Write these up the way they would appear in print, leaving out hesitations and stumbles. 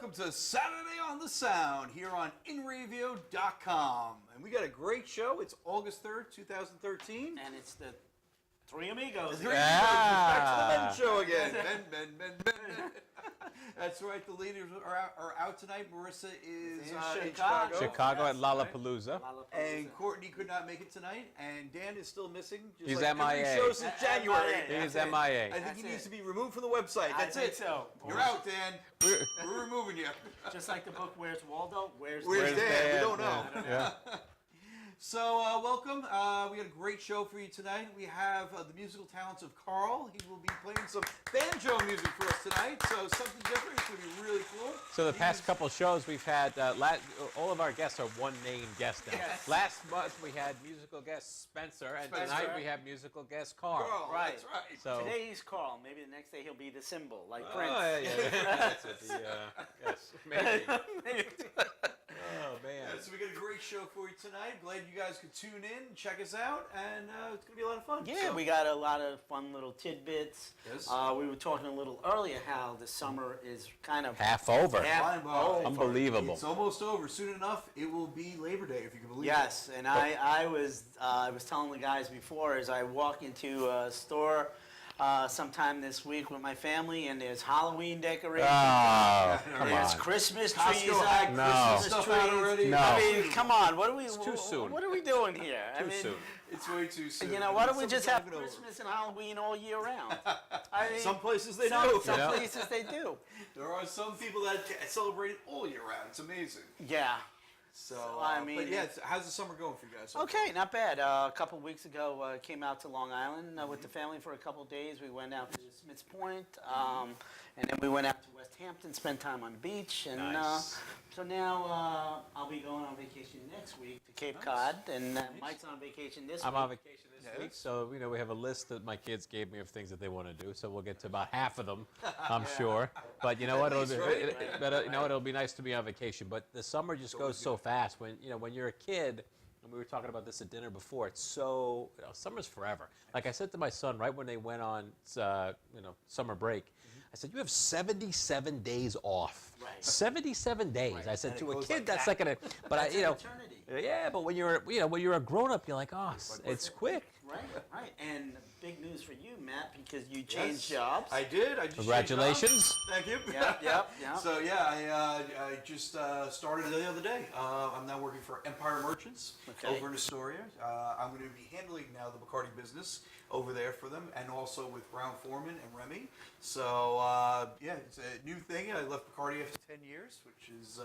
welcome to Saturday on the Sound here on InReview.com. And we got a great show. It's August 3rd, 2013. And it's the Three Amigos. Back to the Men Show again. Men. That's right. The leaders are out tonight. Marissa is in Chicago. Chicago at Lollapalooza. And Courtney could not make it tonight. And Dan is still missing. Just He's like MIA. every show since January. He's MIA. I think he needs to be removed from the website. That's it. So. You're out, Dan. We're removing you. Just like the book, Where's Waldo? Where's Dan? We don't know. Yeah. So, welcome. We got a great show for you tonight. We have the musical talents of Carl. He will be playing some banjo music for us tonight. So, something different. It's going to be really cool. So the past couple shows we've had, all of our guests are one name guest now. Yes. Last month we had musical guest Spencer, and tonight we have musical guest Carl. Right. That's right. So, today he's Carl. Maybe the next day he'll be the symbol, like oh, Prince. yeah. That's it. Yes, maybe. Oh, man. So we got a great show for you tonight. Glad you guys could tune in, check us out, and it's going to be a lot of fun. Yeah, we got a lot of fun little tidbits. Yes. We were talking a little earlier how the summer is kind of Half over. Flying by. Unbelievable. It's almost over. Soon enough, it will be Labor Day, if you can believe it. Yes, and I was telling the guys before as I walk into a store sometime this week with my family, and there's Halloween decorations. Oh, come There's on. Christmas Costco trees had out. No. Christmas Stuff trees. out already. No. I mean, come on. What are we? It's too soon. What are we doing here? Too soon. It's way too soon. You know, why don't we Summer's just not have even over. Christmas and Halloween all year round? I mean, Some places they some do. Some places they do. There are some people that celebrate it all year round. It's amazing. Yeah. So, I mean, but yeah, how's the summer going for you guys? so Okay, not bad. A couple weeks ago, came out to Long Island with the family for a couple of days. We went out to Smith's Point, and then we went out to West Hampton, spent time on the beach, and Nice. so now I'll be going on vacation next week to Cape Cod, and Mike's on vacation this I'm week. on vacation this week, so we have a list that my kids gave me of things that they want to do. So we'll get to about half of them, I'm sure. But you know what? least, right? You know what? It'll be nice to be on vacation. But the summer just goes so fast. When you're a kid, and we were talking about this at dinner before. It's so summer's forever. Like I said to my son right when they went on summer break, I said, you have 77 days off. Right. 77 days. Right. I said And to it a goes kid, like that's that. not gonna. But That's an eternity. yeah, but when you're a grown up, you're like, oh, it's quick. Right. And big news for you, Matt, because you changed jobs. I did. I just Congratulations. changed jobs. Thank you. Yep. So yeah, I just started the other day. I'm now working for Empire Merchants over in Astoria. I'm going to be handling now the Bacardi business over there for them, and also with Brown Foreman and Remy. So yeah, it's a new thing. I left Bacardi after 10 years, which is.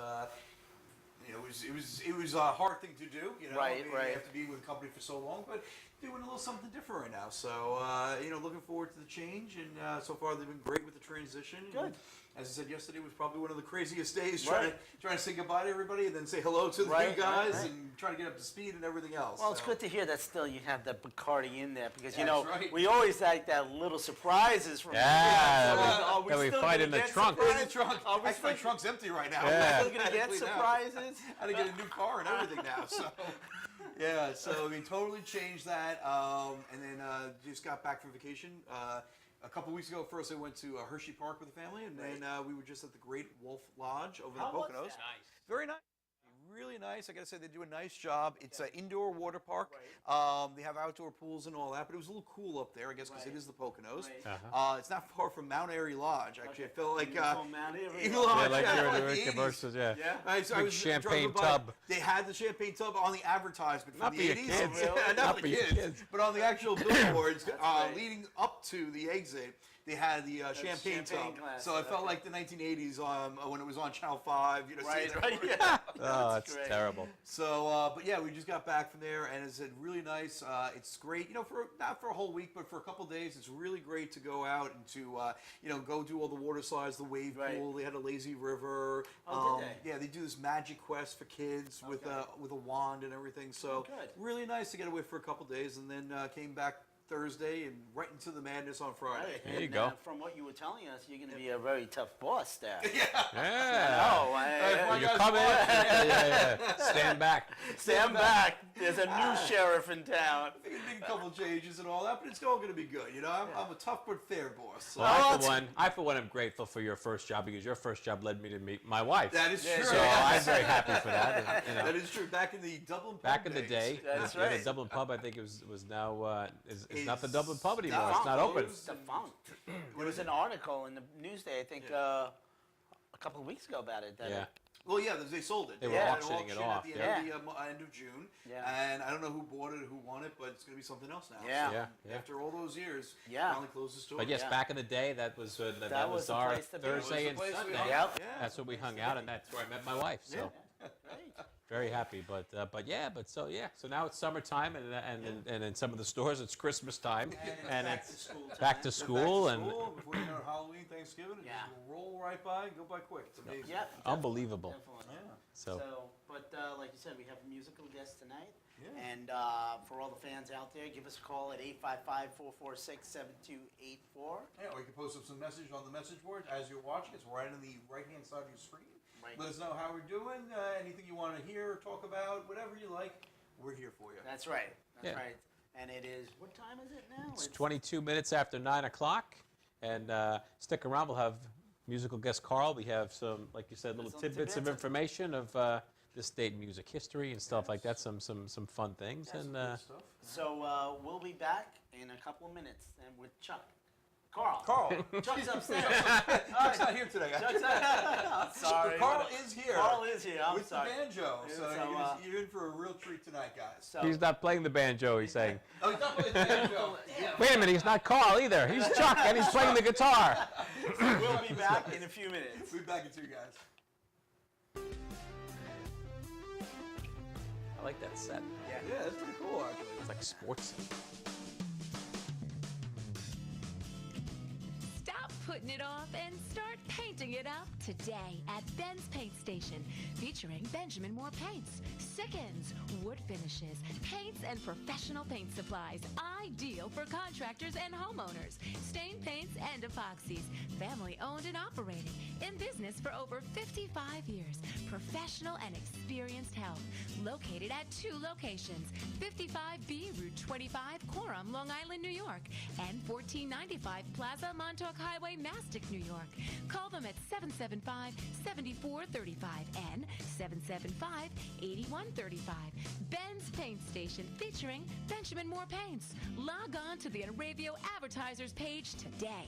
It was a hard thing to do, Right. You have to be with a company for so long, but doing a little something different right now. So, looking forward to the change, and so far they've been great with the transition. Good. And as I said yesterday, was probably one of the craziest days trying to say goodbye to everybody and then say hello to the new guys right. and trying to get up to speed and everything else. Well, it's good to hear that still you have the Bacardi in there because, That's right. we always like that little surprises from Yeah, Are that we still find gonna in the get trunk. In the surprises? trunk. Are we Actually, my still, trunk's empty right now. Yeah. still going to get surprises? I had to get a new car and everything now. So, yeah. So we totally changed that, and then just got back from vacation. A couple weeks ago, first I went to Hershey Park with the family, and then we were just at the Great Wolf Lodge over in the Poconos. Nice. Very nice. Really nice. I gotta say they do a nice job. It's an indoor water park. They have outdoor pools and all that, but it was a little cool up there, I guess, because it is the Poconos. Right. It's not far from Mount Airy Lodge. Actually, I felt like Mount Airy. Eagle Yeah, Lodge, like yeah, you're like doing the 80s. commercials, yeah. Right, so I Big was champagne driving by. tub. They had the champagne tub on the advertisement from Not the for your 80s. kids. Not Not for for your kids. kids. But on the actual billboards great. leading up to the exit, they had the champagne tub. glass, So I felt like the 1980s when it was on Channel 5. Right, seeing right, it. yeah. Oh, that's great. terrible. So, but yeah, we just got back from there, and it's really nice. It's great, for not for a whole week, but for a couple days. It's really great to go out and to, go do all the water slides, the wave pool. They had a lazy river. Oh, did they? Yeah, they do this magic quest for kids with a wand and everything. So good. really nice to get away for a couple days, and then came back Thursday and right into the madness on Friday. Right. There you And, go. From what you were telling us, you're going to be a very tough boss there. Yeah. Oh, my You guys come in. watch. Yeah. Stand back. stand back. There's a new sheriff in town. I think it's been a couple changes and all that, but it's all going to be good. You know, I'm a tough but fair boss. So. Well, I for one am grateful for your first job because your first job led me to meet my wife. That is true. So I'm very happy for that. And, you know, That is true. Back in the Dublin pub back in the days. day, That's the right. Dublin pub I think it was now is not the Is Dublin pub anymore. stopped, It's not open. closed. Defunct. There was an article in the Newsday, I think, a couple of weeks ago about it. That Yeah. Well, yeah, they sold it. They were had an auctioning it auction off, at the end of June. Yeah. And I don't know who bought it, who won it, but it's going to be something else now. Yeah. So Yeah. After all those years, Yeah. finally closed the store. But yes, Yeah. back in the day, that was That was the our place to be. Thursday That was and the place we Sunday. hung Yep. Yeah. That's where we hung out, and that's where I met my wife. So Right. very happy. But so now it's summertime, and in some of the stores it's Christmas time, and it's back to Then school, back to and school, before you know Halloween, Thanksgiving, it Yeah. just will roll right by, go by quick. It's amazing. Yeah. unbelievable. Definitely. Yeah. So But like you said, we have a musical guest tonight. Yeah. And for all the fans out there, give us a call at 855-446-7284. Yeah, or you can post up some message on the message board as you're watching. It's right on the right-hand side of your screen. Right. Let us know how we're doing, anything you want to hear or talk about, whatever you like, we're here for you. That's right. That's Yeah. right. And it is, what time is it now? it's 22 minutes after 9 o'clock, and stick around. We'll have musical guest Carl. We have some, like you said, little Some tidbits of tidbits. information of this state music history and stuff like that. Some fun things, and Good stuff. So we'll be back in a couple of minutes and with Chuck. Carl. Carl. Chuck's upstairs. Chuck's not here today. Chuck's I'm sorry. Carl is here. Carl is here. I'm with sorry. the banjo. So, So, you're in for a real treat tonight, guys. So, he's not playing the banjo. He's saying, Oh, he's not playing the banjo. wait a minute, he's not Carl either. He's Chuck, and he's playing the guitar. we'll be back in a few minutes. We'll be back in 2 guys. I like that set. Yeah, that's pretty cool, actually. It's like sports. Stop putting it off and start painting it up today at Ben's Paint Station, featuring Benjamin Moore paints, Sickens, wood finishes, paints, and professional paint supplies, ideal for contractors and homeowners, stain paints and epoxies, family owned and operating, in business for over 55 years, professional and experienced help, located at 2 locations, 55B Route 25, Quorum, Long Island, New York, and 1495 Plaza, Montauk Highway, Mastic, New York. Call them at 775-7435 and 775-8135. Ben's Paint Station, featuring Benjamin Moore Paints. Log on to the Enravio Advertisers page today.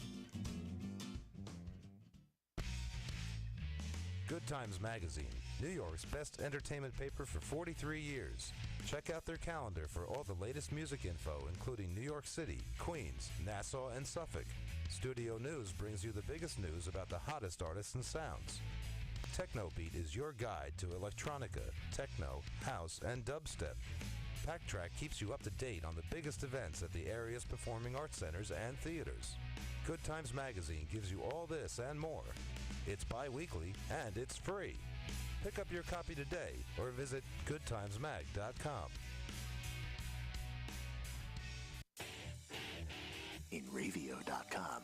Good Times Magazine, New York's best entertainment paper for 43 years. Check out their calendar for all the latest music info, including New York City, Queens, Nassau, and Suffolk. Studio News brings you the biggest news about the hottest artists and sounds. Techno Beat is your guide to electronica, techno, house, and dubstep. Packtrack keeps you up to date on the biggest events at the area's performing arts centers and theaters. Good Times Magazine gives you all this and more. It's bi-weekly and it's free. Pick up your copy today or visit goodtimesmag.com. Enravio.com.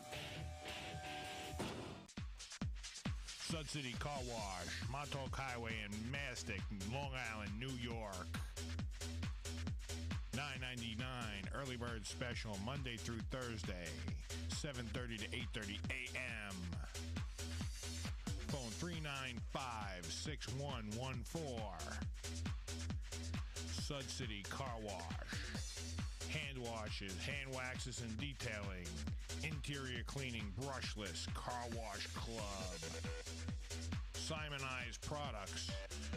Sud City Car Wash, Montauk Highway in Mastic, Long Island, New York. $9.99 early bird special Monday through Thursday, 7:30 to 8:30 a.m. Phone 395-6114. Sud City Car Wash. Hand washes, hand waxes, and detailing. Interior cleaning, brushless, car wash club. Simonized products.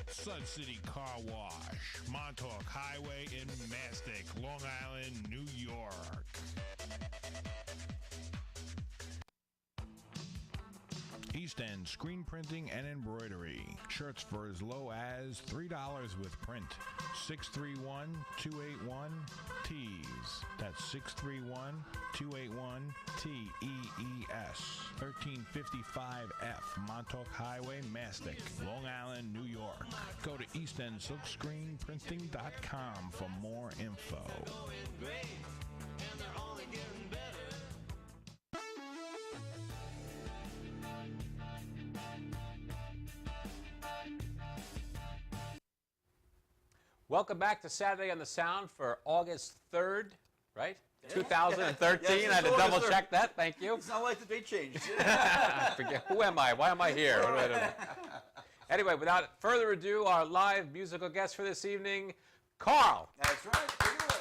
Sud City Car Wash. Montauk Highway in Mastic, Long Island, New York. East End Screen Printing and Embroidery. Shirts for as low as $3 with print. 631-281-TEES. That's 631-281-TEES. 1355F Montauk Highway, Mastic, Long Island, New York. Go to eastendsilkscreenprinting.com for more info. Welcome back to Saturday on the Sound for August 3rd, right? 2013. Yes, I had to it's August double check that. Thank you. It's not like the date changed. I forget. Who am I? Why am I here? What do I do? Anyway, without further ado, our live musical guest for this evening, Carl. That's right. Take it away.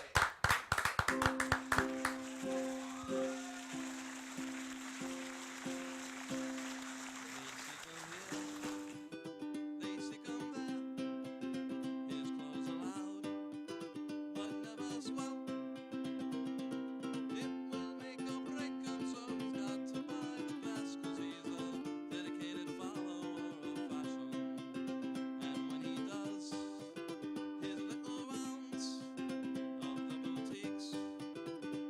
They sick him there, his clothes allowed, but never swell. It will make or break him, so he's got to buy the best, 'cause he's a dedicated follower of fashion. And when he does his little rounds of the boutiques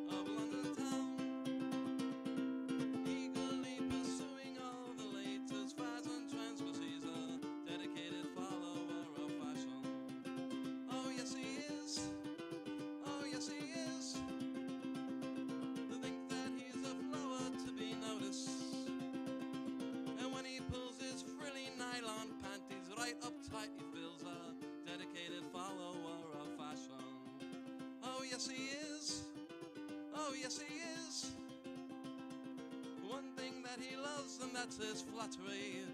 of London town, eagerly pursuing all the latest fads and trends, 'cause he's a dedicated follower of fashion. Oh yes he is, oh yes he is. To think that he's a flower to be noticed, and when he pulls his frilly nylon panties right up tight, he feels a dedicated follower of fashion. Oh yes he is, oh yes he is. One thing that he loves, and that's his flattery.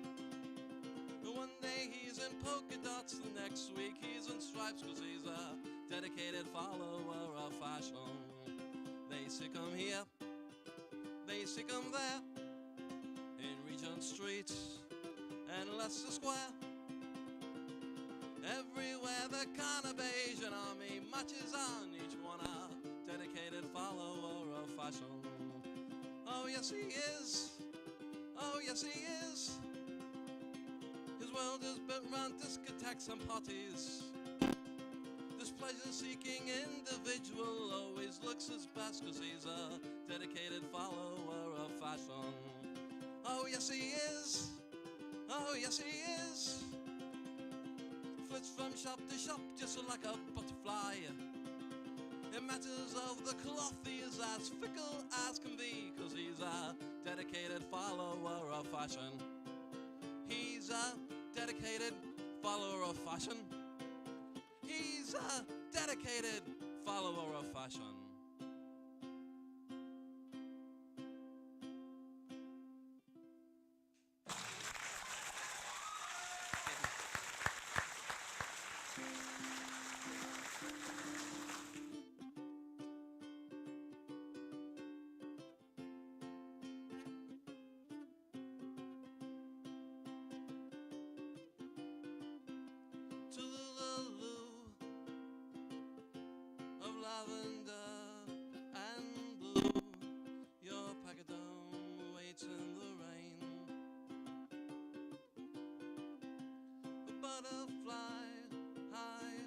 One day he's in polka dots, the next week he's in stripes, 'cause he's a dedicated follower of fashion. They sick him here, they sick him there, in Regent Street and Leicester Square. Everywhere the Carnavasian army marches on, each one a dedicated follower of fashion. Oh yes he is, oh yes he is. His world is built round discotheques and parties. This pleasure-seeking individual always looks his best, 'cause he's a dedicated follower of fashion. Oh yes he is, oh yes he is. Flits from shop to shop just like a butterfly. In matters of the cloth he is as fickle as can be, 'cause he's a dedicated follower of fashion. He's a dedicated follower of fashion. He's a dedicated follower of fashion. To the loo of lavender and blue, your pachyderm waits in the rain. The butterfly, high,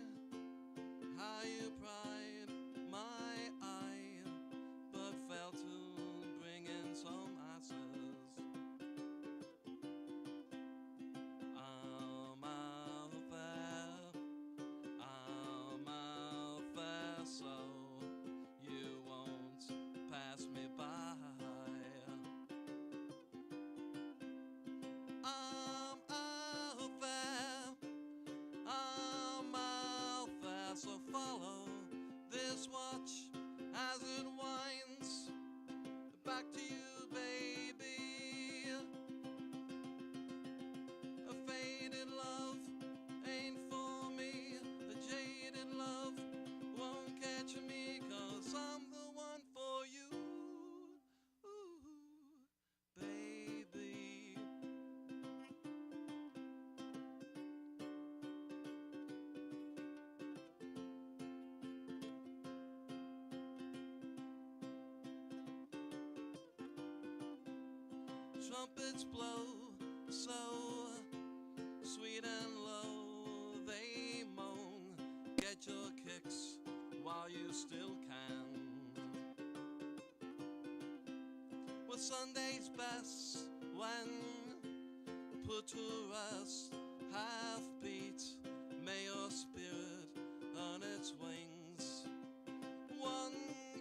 how you pried my eye, but failed to bring in some asses. I'm out there, so you won't pass me by. I'm out there, so follow this watch as it winds back to you, baby. A faded love ain't for me, a jaded love won't catch me, 'cause I'm the one for you, baby. Trumpets blow so sweet and low, they moan. Get your kicks while you still can. Well, Sunday's best when put to rest, half beat. May your spirit earn its wings. One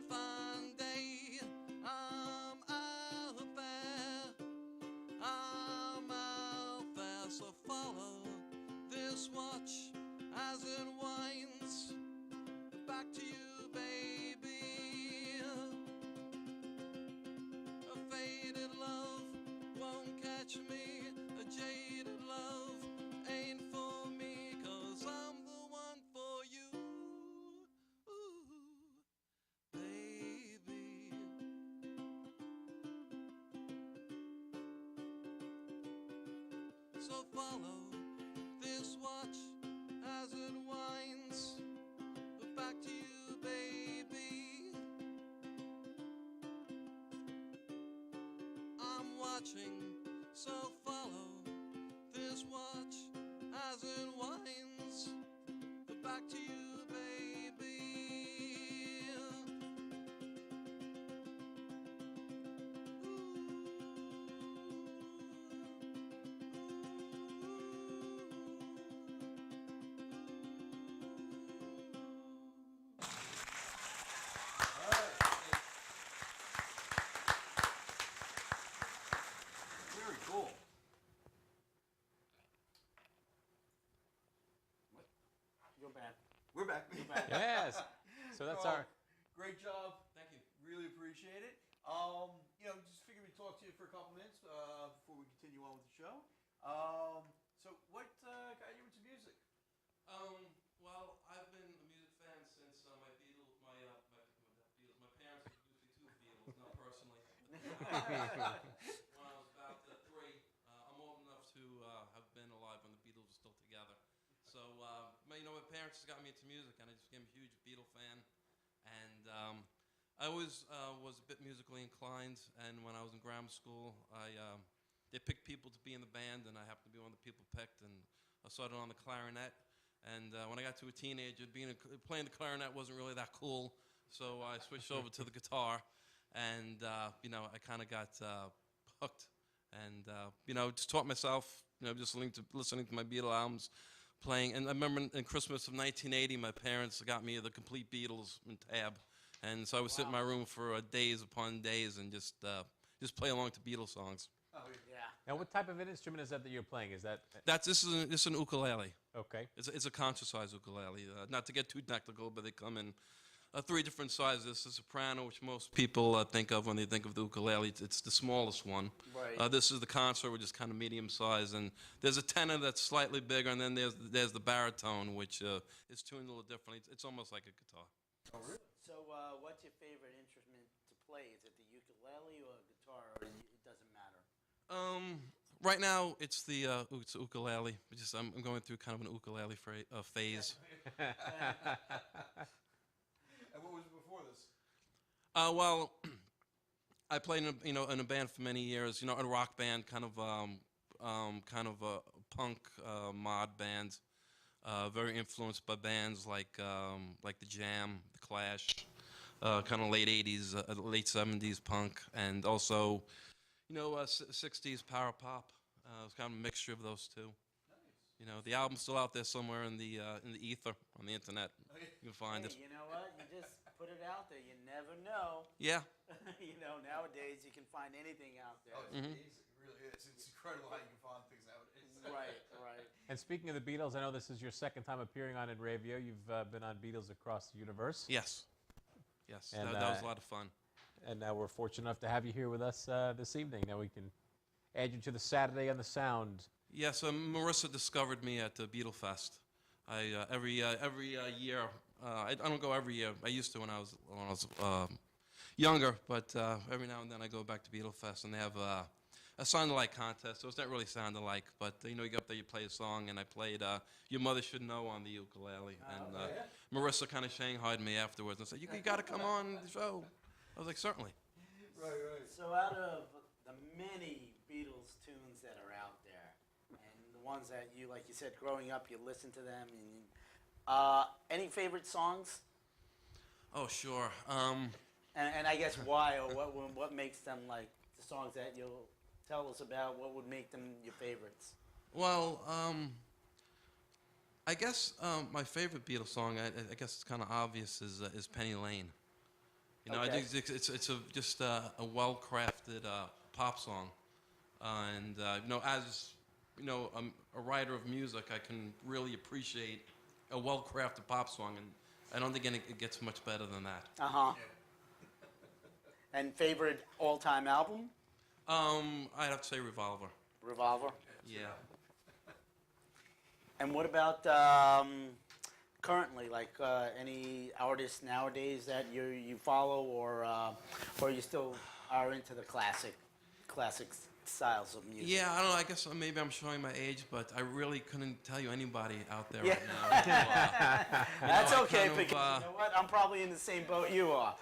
fine day, I'm out there, so follow this watch as it winds So follow this watch as it winds back to you, baby. I'm watching, so follow this watch as it winds back to you, baby. Very cool. You're back. We're back. Yes. So that's Carl, our. Great job. Thank you. Really appreciate it. Just figured we'd talk to you for a couple minutes before we continue on with the show. So what got you into music? Well, I've been a music fan since my parents introduced me to the Beatles, not personally. When I was about 3, I'm old enough to have been alive when the Beatles were still together. So, my parents just got me into music, and I just became a huge Beatle fan. And I always was a bit musically inclined, and when I was in grammar school, they picked people to be in the band, and I happened to be one of the people picked, and I started on the clarinet. And when I got to a teenager, playing the clarinet wasn't really that cool, so I switched over to the guitar, and I kind of got hooked, and just taught myself, just listening to my Beatle albums, playing. And I remember in Christmas of 1980, my parents got me the complete Beatles in tab, and so I would sit in my room for days upon days and just play along to Beatles songs. Oh, Yeah. Now, what type of an instrument is that you're playing? Is that This is an ukulele. okay? It's a concert-size ukulele. Not to get too technical, but they come in 3 different sizes. The soprano, which most people think of when they think of the ukulele, it's the smallest one. Right. This is the concert, which is kind of medium size, and there's a tenor that's slightly bigger, and then there's the baritone, which is tuned a little differently. It's almost like a guitar. Oh, really? So, what's your favorite instrument to play? Is it the ukulele or guitar, or it doesn't matter? Right now, it's the ukulele. I'm going through kind of an ukulele phase. And what was it before this? Well, I played in a band for many years. A rock band, kind of a punk mod band. Very influenced by bands like the Jam, the Clash, kind of late '80s, late '70s punk, and also 60s power pop. It was kind of a mixture of those two. Nice. The album's still out there somewhere in the ether on the internet. You can find it. Hey, you know what? You just put it out there. You never know. Yeah. Nowadays you can find anything out there. Oh, it's amazing. It really is. It's incredible how you can find things nowadays. Right. And speaking of the Beatles, I know this is your second time appearing on In Radio. You've been on Beatles Across the Universe. Yes. And, that was a lot of fun. And now we're fortunate enough to have you here with us this evening. Now we can add you to the Saturday on the Sound. Yes, Marissa discovered me at the Beatle Fest. Every year, I don't go every year. I used to when I was younger, but every now and then I go back to Beatle Fest, and they have a sound-alike contest. So it's not really sound-alike, but you go up there, you play a song, and I played "Your Mother Should Know" on the ukulele, and Marissa kind of shanghaied me afterwards and said, "You got to come on the show." I was like, "Certainly." Right. So out of the many Beatles tunes that are out there, and the ones that you, like you said, growing up, you listen to them, and any favorite songs? Oh, sure. And I guess why, or what makes them like the songs that you'll tell us about? What would make them your favorites? Well, I guess my favorite Beatles song, I guess it's kind of obvious, is Penny Lane. I Okay. think it's just a well-crafted pop song, and as a writer of music, I can really appreciate a well-crafted pop song, and I don't think it gets much better than that. And favorite all-time album? I'd have to say Revolver. Revolver. Yeah. And what about currently, like any artists nowadays that you follow, or you still are into the classics styles of music. Yeah, I don't know. I guess maybe I'm showing my age, but I really couldn't tell you anybody out there Yeah. right now. That's I okay, kind of, because you know what? I'm probably in the same boat you are.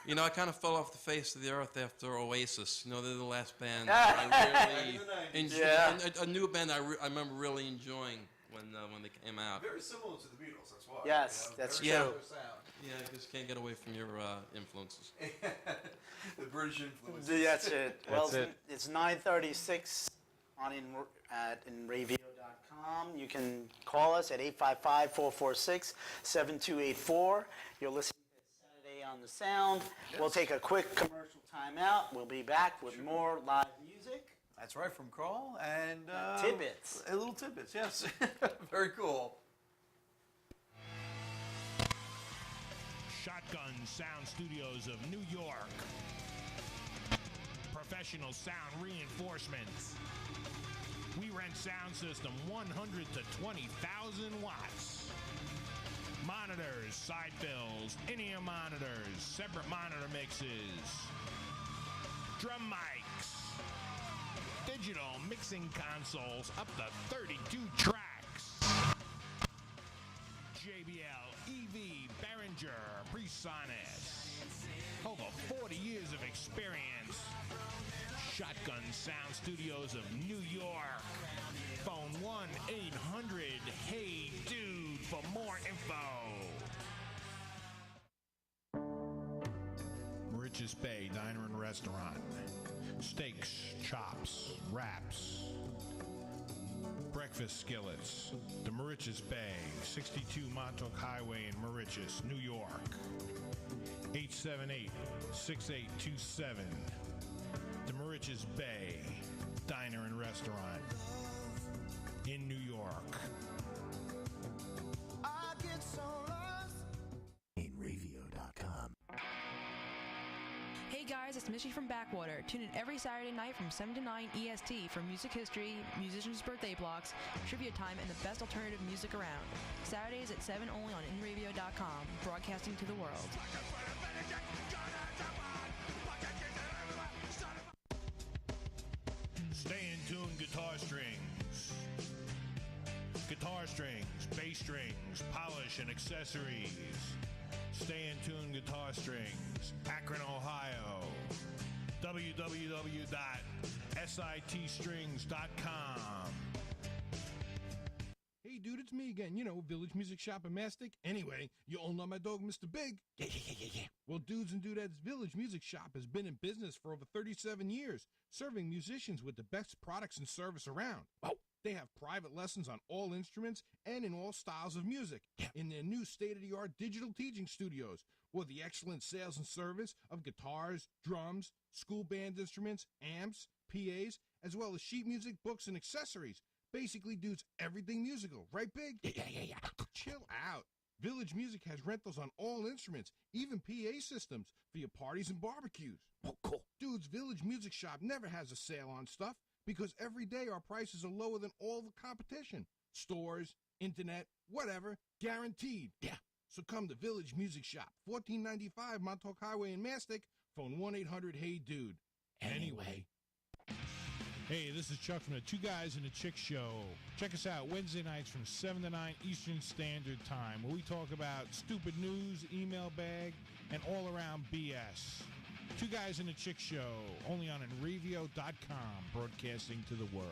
I kind of fell off the face of the earth after Oasis. They're the last band I really enjoyed. Yeah. A new band I remember really enjoying when they came out. Very similar to the Beatles, that's why. Yes, that's very true. similar sound. Yeah, I just can't get away from your influences. The British influence. That's it. Well, That's it. it's 9:36 on at inravio.com. You can call us at 855-446-7284. You're listening to Saturday on the Sound. We'll take a quick commercial time out. We'll be back with more live music. That's right, from Carl and Tidbits. Little tidbits, yes. Very cool. Shotgun Sound Studios of New York. Professional sound reinforcements. We rent sound system 100 to 20,000 watts. Monitors, side fills, in-ear monitors, separate monitor mixes. Drum mics. Digital mixing consoles up to 32 tracks. JBL, EV, Behringer, PreSonus. Over 40 years of experience. Shotgun Sound Studios of New York. Phone 1-800-HEY-DUDE for more info. Mauritius Bay Diner and Restaurant. Steaks, chops, wraps. Breakfast skillets. The Mauritius Bay, 62 Montauk Highway in Mauritius, New York. 878-6827. The Mauritius Bay Diner and Restaurant in New York. InRavio.com. Hey guys, it's Missy from Backwater. Tune in every Saturday night from 7 to 9 EST for music history, musicians' birthday blocks, trivia time, and the best alternative music around. Saturdays at 7 only on InRavio.com, broadcasting to the world. Stay in tune guitar strings. Guitar strings, bass strings, polish and accessories. Stay in tune guitar strings. Akron, Ohio. www.sitstrings.com. Hey, dude, it's me again. Village Music Shop in Mastic. Anyway, you all know my dog, Mr. Big. Yeah. Well, Dudes and Dudettes Village Music Shop has been in business for over 37 years, serving musicians with the best products and service around. Oh, they have private lessons on all instruments and in all styles of music in their new state-of-the-art digital teaching studios, with the excellent sales and service of guitars, drums, school band instruments, amps, PAs, as well as sheet music, books, and accessories. Basically, dudes, everything musical, right, Big? Yeah. Chill out. Village Music has rentals on all instruments, even PA systems for your parties and barbecues. Oh, cool. Dudes, Village Music Shop never has a sale on stuff because every day our prices are lower than all the competition. Stores, internet, whatever, guaranteed. Yeah. So come to Village Music Shop, 1495 Montauk Highway in Mastic. Phone 1-800-HEY-DUDE. Anyway. Hey, this is Chuck from the Two Guys and a Chick Show. Check us out Wednesday nights from 7 to 9 Eastern Standard Time, where we talk about stupid news, email bag, and all-around BS. Two Guys and a Chick Show, only on InRavio.com, broadcasting to the world.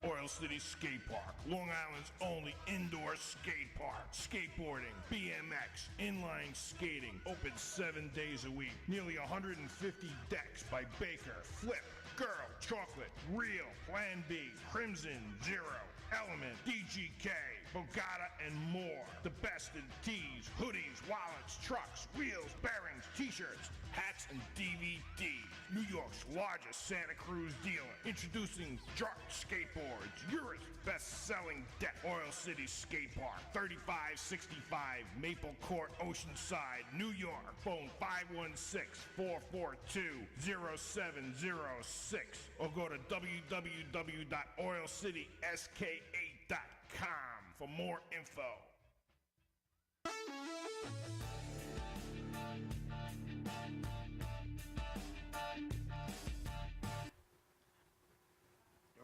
Oil City Skate Park, Long Island's only indoor skate park. Skateboarding, BMX, inline skating, open 7 days a week. Nearly 150 decks by Baker, Flip, Girl, Chocolate, Real, Plan B, Crimson, Zero, Element, DGK, Bogata, and more. The best in tees, hoodies, wallets, trucks, wheels, bearings, t-shirts, hats, and DVD. New York's largest Santa Cruz dealer. Introducing Dark Skateboards, Europe's best-selling deck. Oil City Skate Park, 3565 Maple Court, Oceanside, New York. Phone 516-442-0706 or go to www.oilcitysk8.com for more info.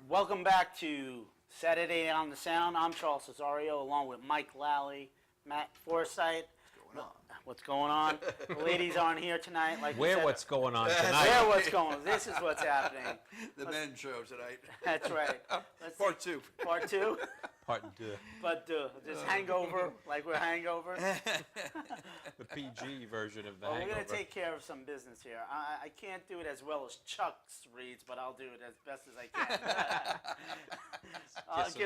Welcome back to Saturday on the Sound. I'm Charles Cesario, along with Mike Lally, Matt Forsythe. What's going on? The ladies aren't here tonight. Like we said, What's going on tonight? Where what's going on? This is what's happening. The men show tonight. That's right. Part two. Part two. Part two. But this hangover, like we're hangover. The PG version of the Well, hangover. we're going to take care of some business here. I can't do it as well as Chuck's reads, but I'll do it as best as I can.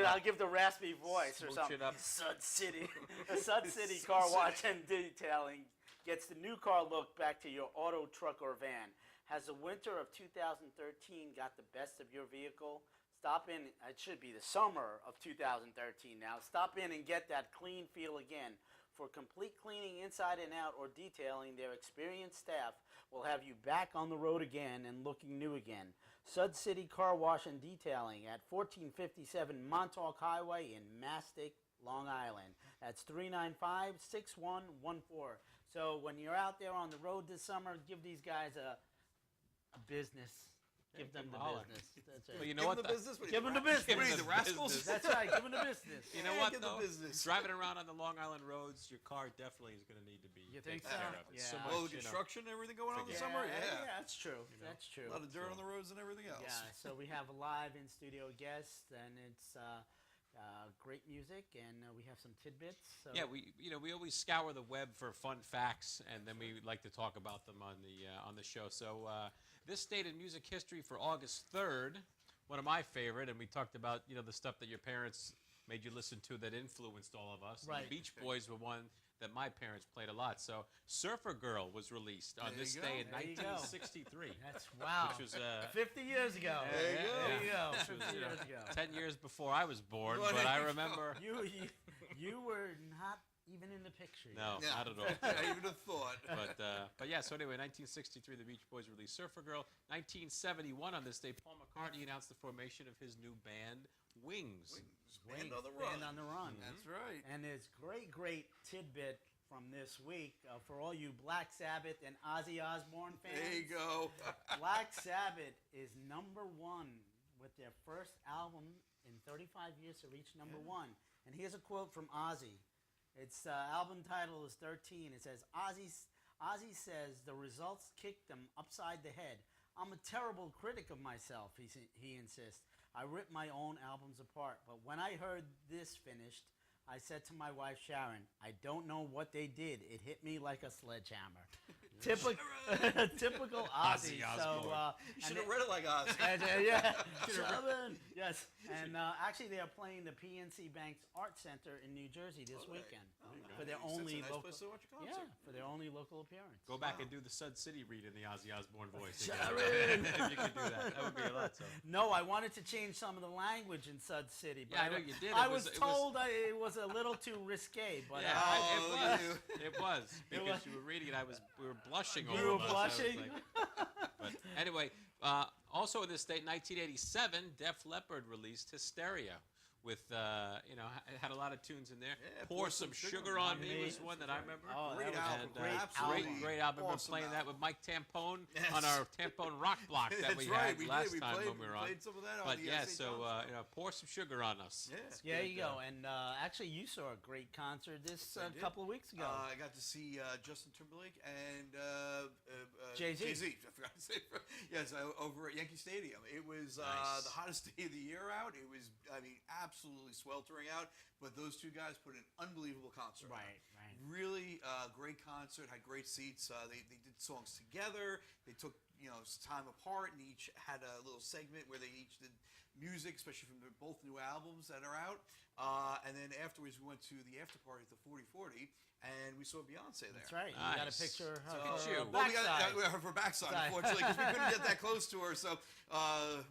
I'll give the raspy voice or Smooch something. it up. Sud City. The Sud City Car Wash and Detailing gets the new car look back to your auto, truck, or van. Has the winter of 2013 got the best of your vehicle? Stop in, it should be the summer of 2013 now. Stop in and get that clean feel again. For complete cleaning inside and out or detailing, their experienced staff will have you back on the road again and looking new again. Sud City Car Wash and Detailing at 1457 Montauk Highway in Mastic, Long Island. That's 395-6114. So when you're out there on the road this summer, give these guys a business. Give them the business. That's it. Well, you know what? Give them the business. What are you, the rascals? That's right. Give them the business. You know Yeah, what, give the though? business. Driving around on the Long Island roads, your car definitely is going to need to be You think taken so? care of. It's so Yeah. much, Well, the you know. construction and everything going on this summer? Yeah, Yeah. that's true. That's true. A lot of dirt on the roads and everything else. Yeah, so we have a live in-studio guest, and it's great music, and we have some tidbits. So. Yeah, we always scour the web for fun facts, and then we like to talk about them on the show. So this date in music history for August 3rd, one of my favorite, and we talked about the stuff that your parents made you listen to that influenced all of us. Right. The Beach Boys were one that my parents played a lot. So Surfer Girl was released on this day in There you go. 1963. That's wow. Which was 50 years ago. There you go. There you go. Which 50 was, years ago. 10 years before I was born, Well, but there I you go. remember. You were not even in the picture. No, Yeah. not at all. I even have thought. But yeah, so anyway, 1963, the Beach Boys released Surfer Girl. 1971, on this day, Paul McCartney announced the formation of his new band, Wings. Band on the run. Band on the run. That's right. And there's great tidbit from this week for all you Black Sabbath and Ozzy Osbourne fans. There you go. Black Sabbath is #1 with their first album in 35 years to reach #1. And here's a quote from Ozzy. Its album title is 13. It says, Ozzy says, the results kicked them upside the head. I'm a terrible critic of myself, he insists. I rip my own albums apart. But when I heard this finished, I said to my wife, Sharon, I don't know what they did. It hit me like a sledgehammer. Typical Ozzy. Ozzy So, Osbourne. You should have read it like Ozzy. yeah. Southern. Yes. And actually, they are playing the PNC Bank's Art Center in New Jersey this weekend for their only That's a nice local. place to watch a concert. Yeah, for their only local appearance. Go back and do the Sud City read in the Ozzy Osbourne voice. Sharon. If you could do that, that would be a lot. So. No, I wanted to change some of the language in Sud City, but Yeah, I know you did. I It was was- told it was a little too risque. But Yeah, it was because you were reading it. We were blushing. You all were of us. I was blushing? but anyway, also in this date, 1987, Def Leppard released Hysteria. With it had a lot of tunes in there. Yeah, Pour Some Sugar on Me was one that I remember. Oh, Great that was album. a great album. Great album. We're Awesome playing that with album. Mike Tampone Yes. on our Tampone Rock Block that That's we right. had We last did. We time played, when we were on. played some of that on But the yeah, St. so John's. Pour Some Sugar on Us. Yeah. There you go. And actually, you saw a great concert this I did. couple of weeks ago. I got to see Justin Timberlake and Jay-Z. I forgot to say. Yes, over at Yankee Stadium. It was Nice. the hottest day of the year out. It was, absolutely sweltering out. But those two guys put an unbelievable concert on. Right. Really great concert, had great seats. They did songs together. They took time apart, and each had a little segment where they each did music, especially from their both new albums that are out. And then afterwards, we went to the after party at the 4040, and we saw Beyonce there. That's right. You got a Nice. picture of Look at her you. Well, we got backside. her backside, Side. unfortunately, because we couldn't get that close to her. So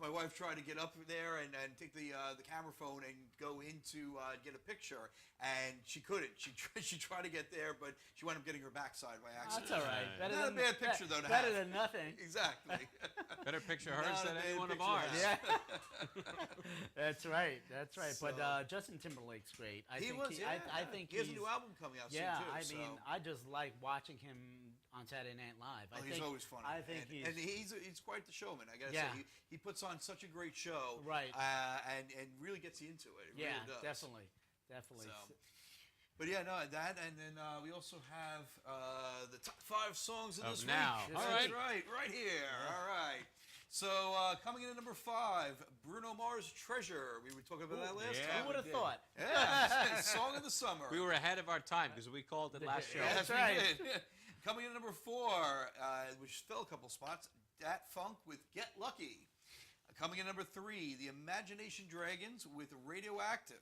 my wife tried to get up there and take the camera phone and go in to get a picture, and she couldn't. She tried to get there, but she wound up getting her backside by accident. That's all right. Better Not a than, bad picture, though, to Better have. than nothing. Exactly. Better picture hers Not a than bad any one of picture ours. to Yeah. have. That's right. That's right. But So- Justin Timberlake's great. I He think was, yeah. I think he has a he's- new album coming out Yeah, soon, too. I mean, so. I just like watching him on Saturday Night Live. Oh, he's always funny. I think and he's quite the showman. I gotta Yeah. say, he puts on such a great show, Right. And really gets you into it. It Yeah, really does. definitely. So, but yeah, no, that, and then we also have the top 5 songs of this now. week. All That's right. right here. All right. So coming in at number 5, Bruno Mars' "Treasure." We were talking about that last yeah. time. Who would have thought? Yeah, song of the summer. We were ahead of our time because we called it last show. Yes, That's we right. did. Coming in at number 4, which fell a couple spots, Dat Funk with "Get Lucky." Coming in number 3, the Imagination Dragons with "Radioactive."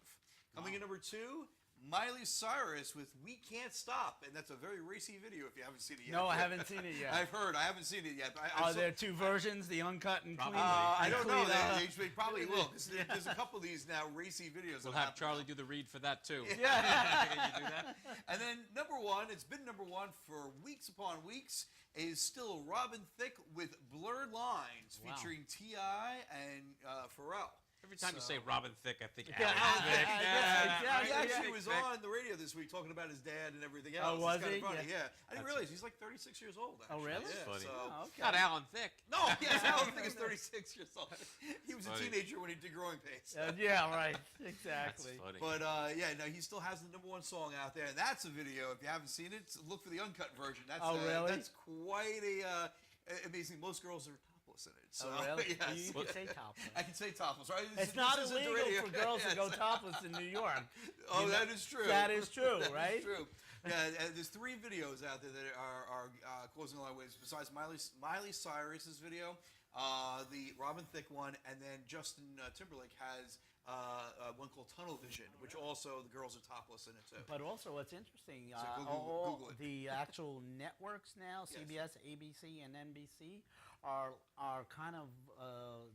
Coming in number 2, Miley Cyrus with "We Can't Stop," and that's a very racy video if you haven't seen it yet. No, I haven't seen it yet. I've heard. I haven't seen it yet. But Are there 2 versions, the uncut and clean? I don't know. clean up? They probably will. 'Cause there's a couple of these now racy videos. We'll that have happen Charlie now. do the read for that too. Yeah. You do that? And then number 1, it's been number 1 for weeks upon weeks, is still Robin Thicke with "Blurred Lines," Wow. featuring T.I. and Pharrell. Every time you say Robin Thicke, I think Yeah, Alan Thicke. yeah, He actually was Thicke. on the radio this week talking about his dad and everything else. Oh, was It's kinda he? funny, Yeah. I didn't realize he's like 36 years old. Oh, Actually. really? Yeah, That's funny. So, Oh, okay. Not Alan Thicke. no, yes, Alan Thicke is 36 years old. He was a Funny. teenager when he did Growing Pains. Yeah, right. That's Exactly. funny. But yeah, no, he still has the number 1 song out there, and that's a video. If you haven't seen it, look for the uncut version. That's Oh, really? That's quite a amazing. Most girls are topless in it. So, Oh, really? yes. You can say topless. I can say topless, right? It's not This isn't the illegal radio. for girls to Yes. go topless in New York. Oh, You know, that is true. That is true, That is right? true. Yeah, there's 3 videos out there that are causing a lot of waves. Besides Miley Cyrus's video, the Robin Thicke one, and then Justin Timberlake has one called "Tunnel Vision," which also the girls are topless in it too. But also, what's interesting, Google it. the actual networks now, CBS, ABC, and NBC, are kind of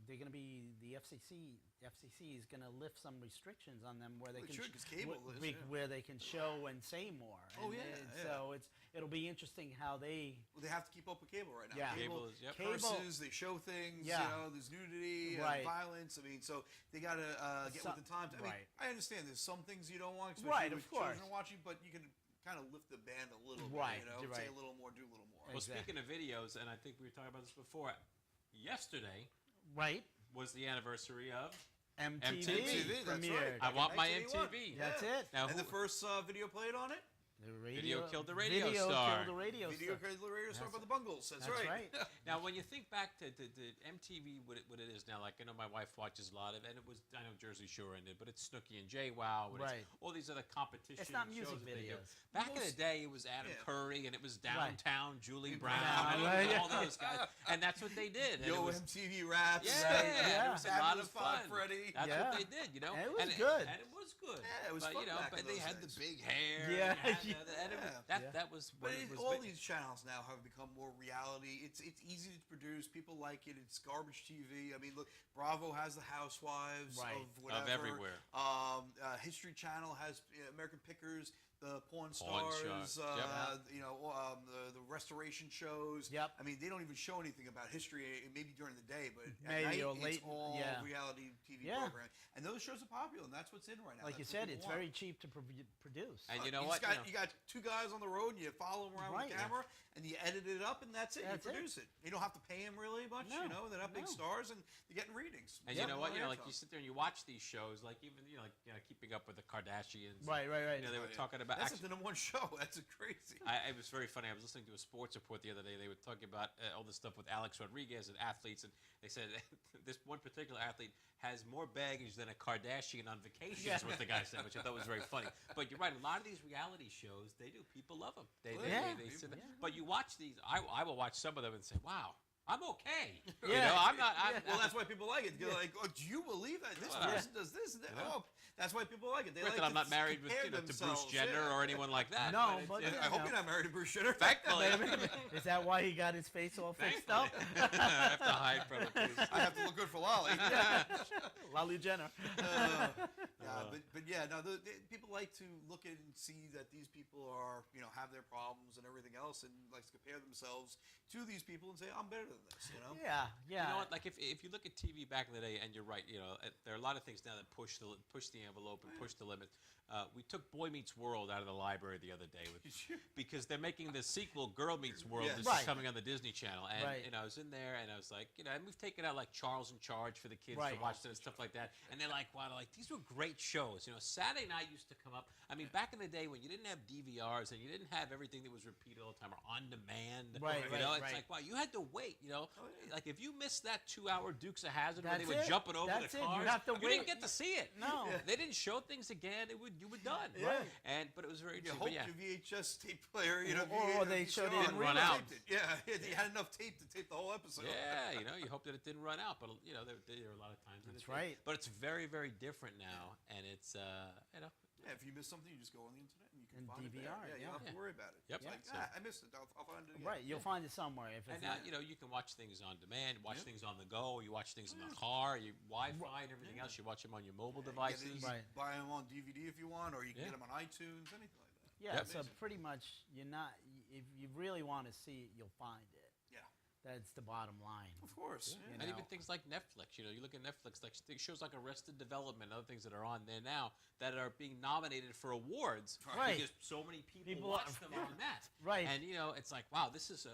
they're going to be the FCC is going to lift some restrictions on them where they Well, it can should, 'cause cable is, yeah. where they can show and say more. Oh, And yeah. So it'll be interesting how they. Well, they have to keep up with cable right now. Yeah. Cable is- yep. Curses, they show things, Yeah. you know, there's nudity, Right. violence. I mean, so they got to get with the times. I mean, right. I understand there's some things you don't want, especially Right, with of course. children watching, but you can kind of lift the band a little Right, bit, you know, you're say right. a little more, do a little more. Well, Exactly. speaking of videos, and I think we were talking about this before, yesterday Right. was the anniversary of MTV that's premiered. right. I Want My 1981. MTV. That's it. Now, And who- the first video played on it? The Video killed the radio video star. Killed the radio Video star. Crazy Radio Star That's- by the Bungles. That's right. Now, when you think back to MTV, what it is now, like I know my wife watches a lot of, and it was, I know Jersey Shore ended, but it's Snooki and JWoww, and Right. it's all these other competition It's not music shows that they do. videos. Back in the day, it was Adam Yeah. Curry, and it was Downtown, Julie Brown, Brown, and right. all those guys, and that's what they did. And it Yo, was, MTV Raps. yeah, Yeah. it was a lot of Fabulous Bob fun. Freddy. That's Yeah. what they did, you know. And it was and good. and it was good. Yeah, it was but, fun you know, back but in they those had days. the big hair. Yeah. And it was, Yeah. that was But when it was all big. these channels now have become more reality. It's easy to produce. People like it. It's garbage TV. I mean, look, Bravo has the Housewives Right. of whatever. everywhere. History Channel has American Pickers, the Pawn Pawn Stars, Stars, yep. you know, the restoration shows. Yep. I mean, they don't even show anything about history, maybe during the day, but at Maybe night, or it's late, all yeah. reality TV Yeah. program. And those shows are popular, and that's what's in right now. Like you That's what said, people it's want. very cheap to produce. And you know You what? just You know- you got 2 guys on the road, and you follow them around Right. with the camera, and you edit it up, and that's it. That's you it. produce it. You don't have to pay them really much. No, You know, they're not big no. stars, and they're getting readings. And Yeah. you know what? You know, like Airtime. you sit there and you watch these shows, like even Keeping Up with the Kardashians. Right. You know, they were talking about. That's Actually, the #1 show. That's crazy. it was very funny. I was listening to a sports report the other day. They were talking about all this stuff with Alex Rodriguez and athletes, and they said this one particular athlete has more baggage than a Kardashian on vacation. Is what the guy said, which I thought was very funny. But you're right. A lot of these reality shows, they do. People love them. They sit there. But you watch these. I will watch some of them and say, "Wow, I'm okay." You Yeah. know, I'm not. Well, that's why people like it. They're like, oh, do you believe that this person does this? And that? Oh, that's why people like it. They Granted, like I'm not married with, compare to Bruce themselves, Jenner yeah. or anyone like that. No, it's- but- it's- I hope you're not married to Bruce Jenner. Thankfully. Is that why he got his face all fixed up? I have to hide from it, please. I have to look good for Lolly. Lolly Jenner. But but yeah, no, people like to look and see that these people are, have their problems and everything else, and like to compare themselves to these people and say, I'm better than this, Yeah, yeah. You know what? Like if you look at TV back in the day, and you're right, there are a lot of things now that push the envelope and push the limits. We took Boy Meets World out of the library the other day because they're making the sequel, Girl Meets World. Yes. This Right. is coming on the Disney Channel, and Right. I was in there, and I was like, and we've taken out like Charles in Charge for the kids Right. to watch and stuff like that, and they're like, wow, these were great shows. Saturday night used to come up. I mean, back in the day when you didn't have DVRs and you didn't have everything that was repeated all the time or on demand. Right, It's right. like, wow, you had to wait. Like if you missed that 2-hour Dukes of Hazzard where they That's were it. jumping over That's the it. You cars, have to didn't wait. get to see it. No. They didn't show things again. You were done. Yeah. But it was very You interesting. hope But yeah. your VHS tape player, Or they showed it in run out. Yeah, you had enough tape to tape the whole episode. Yeah, you hope that it didn't run out, but there are a lot of times. That's right. But it's very, very different now, and it's Yeah, if you miss something, you just go on the internet and you can And find it DVR, there. Yeah, you don't have to yeah. worry about it. Yep. It's like, Yeah. I missed it. I'll find it again. Right, you'll find it somewhere. If And it's now, not, you can watch things on demand, watch things on the go, you watch things in the car, you Wi-Fi and everything else. You watch them on your mobile devices. You can Right. buy them on DVD if you want, or you can Yeah. get them on iTunes, anything like that. yeah. Yep. So pretty much, if you really want to see it, you'll find it. Yeah, That's the bottom line. of course. You And know. even things like Netflix. You look at Netflix, like shows like Arrested Development, other things that are on there now that are being nominated for awards Right. because so many people People watch are- them yeah. on that. Right. And it's like, wow, this is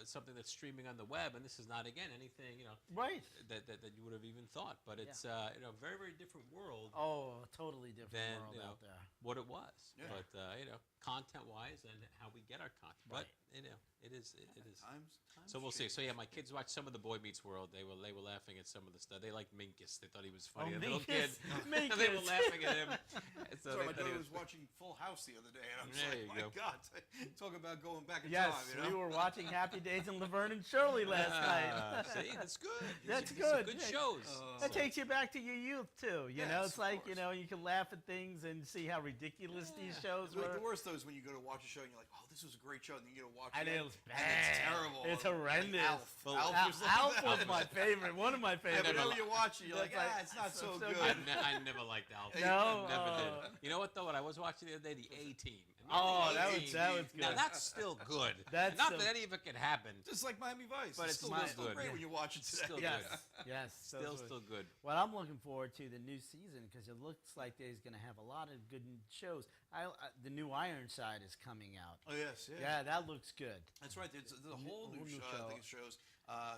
something that's streaming on the web, and this is not anything Right. that you would have even thought. But it's a very, very different world Oh, a totally different than world out there. what it was. Yeah. But content-wise and how we get our content. Right. But it is. Times So we'll see. change. So yeah, my kids watched some of the Boy Meets World. They were laughing at some of the stuff. They liked Minkus. They thought he was funny. Oh, The little kid. Minkus. They were laughing at him. And so So they my thought he daughter was. was watching Full House the other day, and I was There like, you my go. God, talk about going back in Yes, time, we were watching Happy Days and Laverne and Shirley last night. See, that's good. That's These are good. good Yeah. shows. That takes you back to your youth too. You know, Yes, it's of like course. you can laugh at things and see how ridiculous these shows The were. worst though is when you go to watch a show and you're like, oh, this was a great show, and then you go to watch And it, it was and it's bad. terrible. It's Like horrendous. Alf. Well, Alf was like Alf that. was my favorite. One of my Yeah, favorites. but never whenever you watch it, you're like, That's like, it's not so so good. good. I never liked Alf. No? Never Oh. did. You know what though? What I was watching the other day, the A-Team. And Oh, the that A-Team, was good. Now that's still good. That's Not still- that any of it could happen. Just like Miami Vice. But it's still, still still good. great Yeah. when you watch it today. Still Yes, good. yes. Still good. Well, I'm looking forward to the new season because it looks like there's going to have a lot of good shows. The new Ironside is coming out. Oh yes, yeah. Yeah, that looks good. That's right. There's a whole new new show. show. I think it shows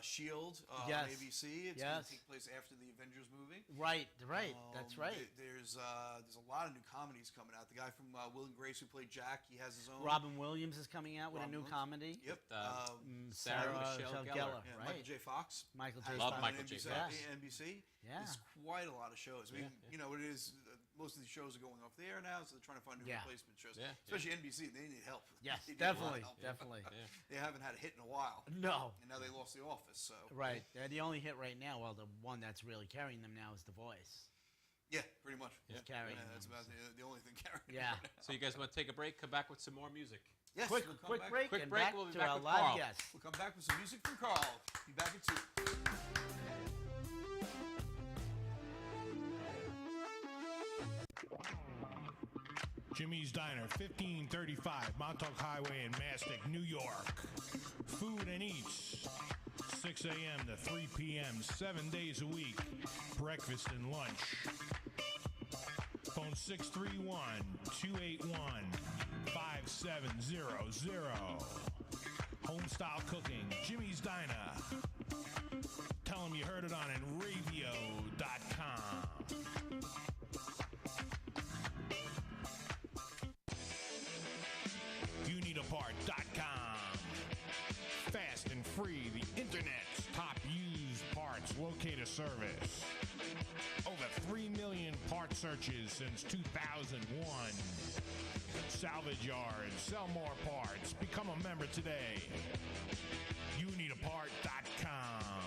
Shield Yes. on ABC. It's Yes. going to take place after the Avengers movie. Right. That's right. There's a lot of new comedies coming out. The guy from Will and Grace who played Jack, he has his own. Robin Williams is coming out with a Robin new Williams. comedy. Yep. Sarah Michelle Gellar. Yeah, right? Michael J. Fox. Michael has J. Love one Fox. on Michael J. NBC. Fox. NBC. Yeah. There's quite a lot of shows. I mean, Yeah. you know, it is. Most of these shows are going off the air now, so they're trying to find new Yeah. replacement shows. Yeah, Especially NBC, they need help. Yes, They need a lot of definitely, help. definitely. Yeah. They haven't had a hit in a while, No. and now they lost The Office. So Right. The only hit right now, well, the one that's really carrying them now is The Voice. yeah, pretty much. It's carrying Yeah, that's them. about the only thing carrying. it Yeah. right now. So you guys want to take a break? Come back with some more music. Yes, Quick we'll come break, back. Quick and break, back we'll be to back our with live Carl. guest. We'll come back with some music from Carl. Be back in 2. Jimmy's Diner, 1535 Montauk Highway in Mastic, New York. Food and eats, 6 a.m. to 3 p.m., 7 days a week. Breakfast and lunch. Phone 631-281-5700. Homestyle cooking, Jimmy's Diner. Tell them you heard it on enravio.com. YouNeedAPart.com. Fast and free, the internet's top used parts locator service. Over 3 million part searches since 2001. Salvage yards, sell more parts. Become a member today. YouNeedAPart.com.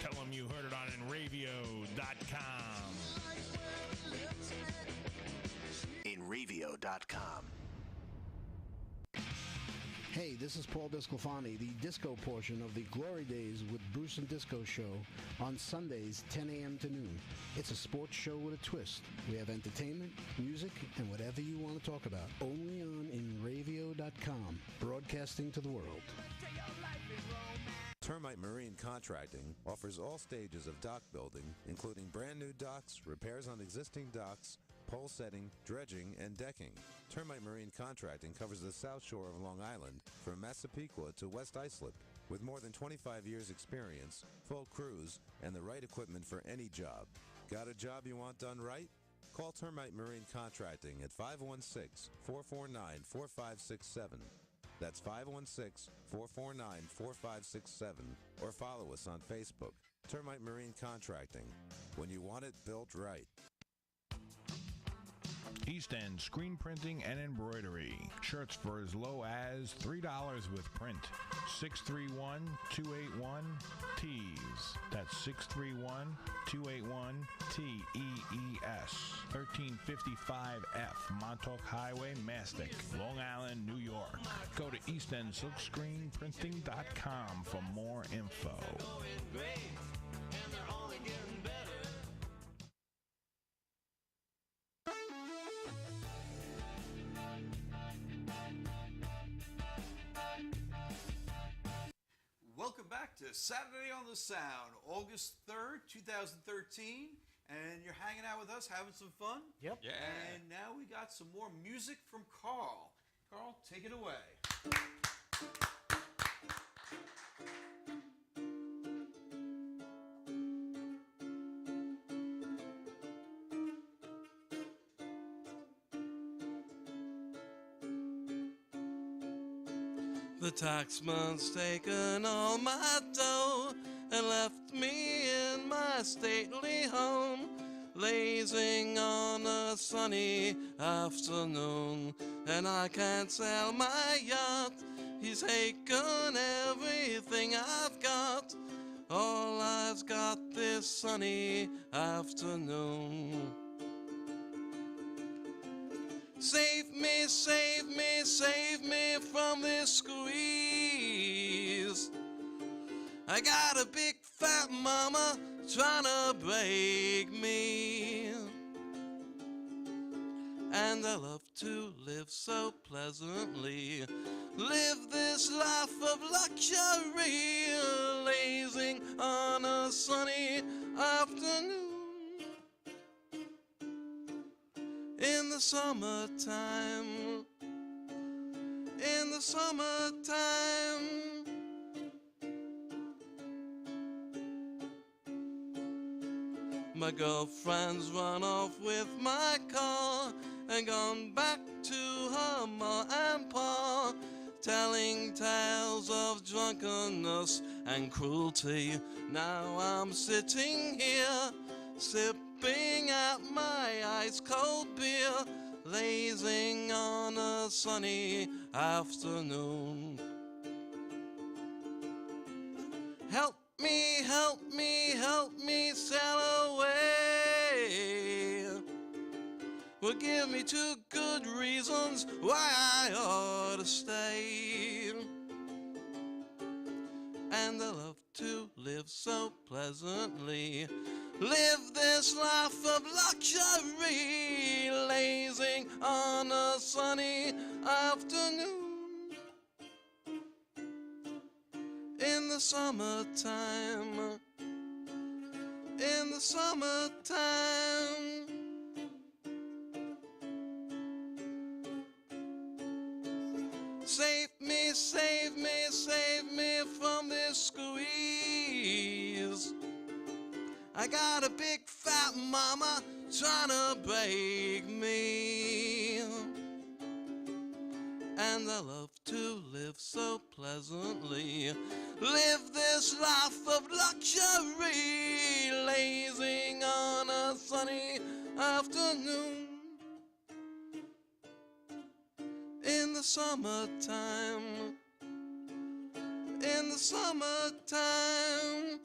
Tell them you heard it on enravio.com. Enravio.com. Hey, Hey, this is Paul Disclafani, the disco portion of the Glory Days with Bruce and Disco show on Sundays, 10 a.m. to noon. It's a sports show with a twist. We have entertainment, music, and whatever you want to talk about. Only on InRavio.com, broadcasting to the world. Termite Marine Contracting offers all stages of dock building, including brand new docks, repairs on existing docks, pole setting, dredging, and decking. Termite Marine Contracting covers the south shore of Long Island from Massapequa to West Islip. With more than 25 years experience, full crews, and the right equipment for any job. Got a job you want done right? Call Termite Marine Contracting at 516-449-4567. That's 516-449-4567. Or follow us on Facebook. Termite Marine Contracting. When you want it built right. East End Screen Printing and Embroidery. Shirts for as low as $3 with print. 631-281-TEES. That's 631-281-TEES. 1355F Montauk Highway, Mastic, Long Island, New York. Go to eastendsilkscreenprinting.com for more info. Welcome back to Saturday on the Sound, August 3rd, 2013. And you're hanging out with us, having some fun. Yep. Yeah. And now we got some more music from Carl. Carl, take it away. The taxman's taken all my dough and left me in my stately home, lazing on a sunny afternoon. And I can't sell my yacht, he's taken everything I've got, all I've got this sunny afternoon. Save me, save me, save me from this squeeze. I got a big fat mama trying to break me, and I love to live so pleasantly, live this life of luxury, lazing on a sunny afternoon. In the summertime, in the summertime, my girlfriend's run off with my car and gone back to her ma and pa, telling tales of drunkenness and cruelty. Now I'm sitting here, sipping at my ice-cold beer, lazing on a sunny afternoon. Help me, help me, help me sail away. Well, give me 2 good reasons why I ought to stay. And I love to live so pleasantly, live this life of luxury, lazing on a sunny afternoon. In the summertime, in the summertime. Save me, save me, save me from this squeeze. I got a big fat mama trying to break me, and I love to live so pleasantly, live this life of luxury, lazing on a sunny afternoon. In the summertime, in the summertime.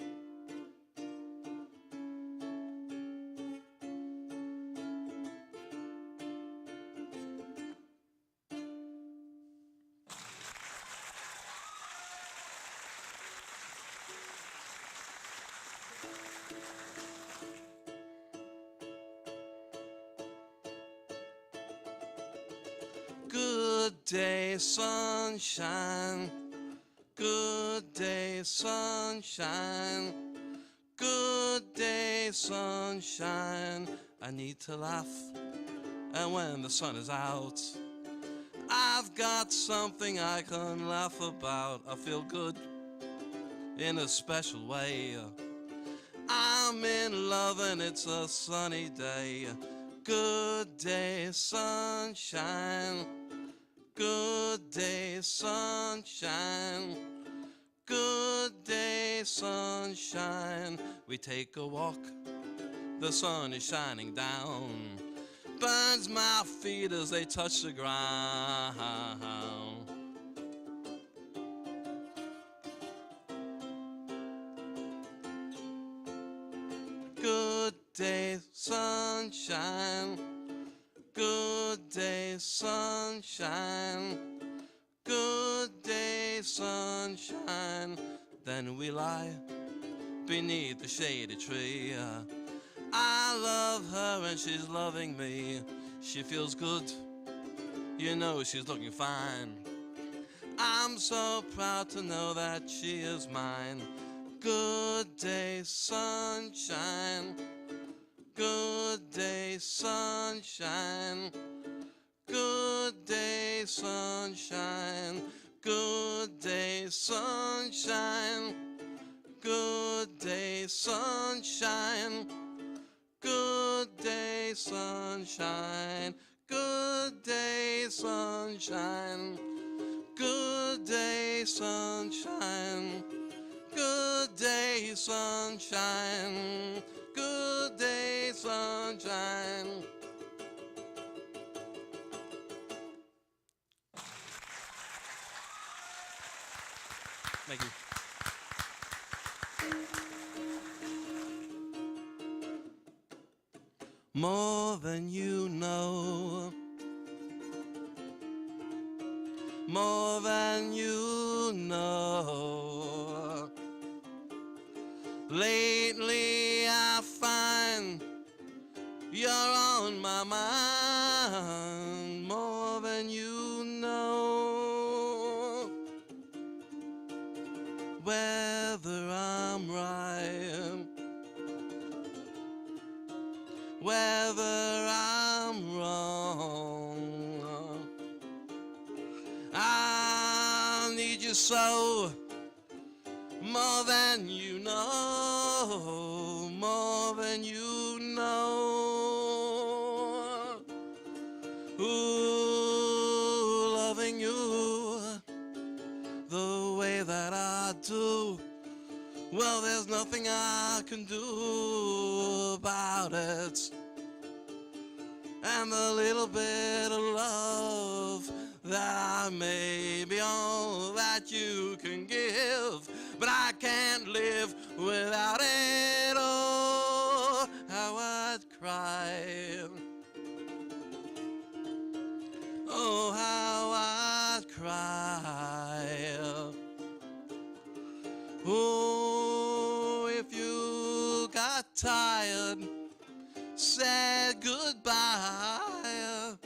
Good day, sunshine. Good day, sunshine. Good day, sunshine. I need to laugh. And when the sun is out, I've got something I can laugh about. I feel good in a special way. I'm in love and it's a sunny day. Good day, sunshine. Good day, sunshine. Good day, sunshine. We take a walk, the sun is shining down. Burns my feet as they touch the ground. Good day, sunshine. Good day, sunshine. Good day, sunshine. Then we lie beneath the shady tree. I love her and she's loving me. She feels good, you know she's looking fine. I'm so proud to know that she is mine. Good day, sunshine. Good day, sunshine. Good day, sunshine. Good day, sunshine. Good day, sunshine. Good day, sunshine. Good day, sunshine. Good day, sunshine. Good day, sunshine. Good day, sunshine. Thank you. More than you know. More than you know. Lately I find you're on my mind. More than you know. Whether I'm right, whether I'm wrong, I need you so. More than you know, more than you know. Ooh, loving you the way that I do. Well, there's nothing I can do about it. And the little bit of love that I may be all that you can give, but I can't live without it. Oh, how I'd cry. Oh, how I'd cry. Oh, if you got tired, said goodbye,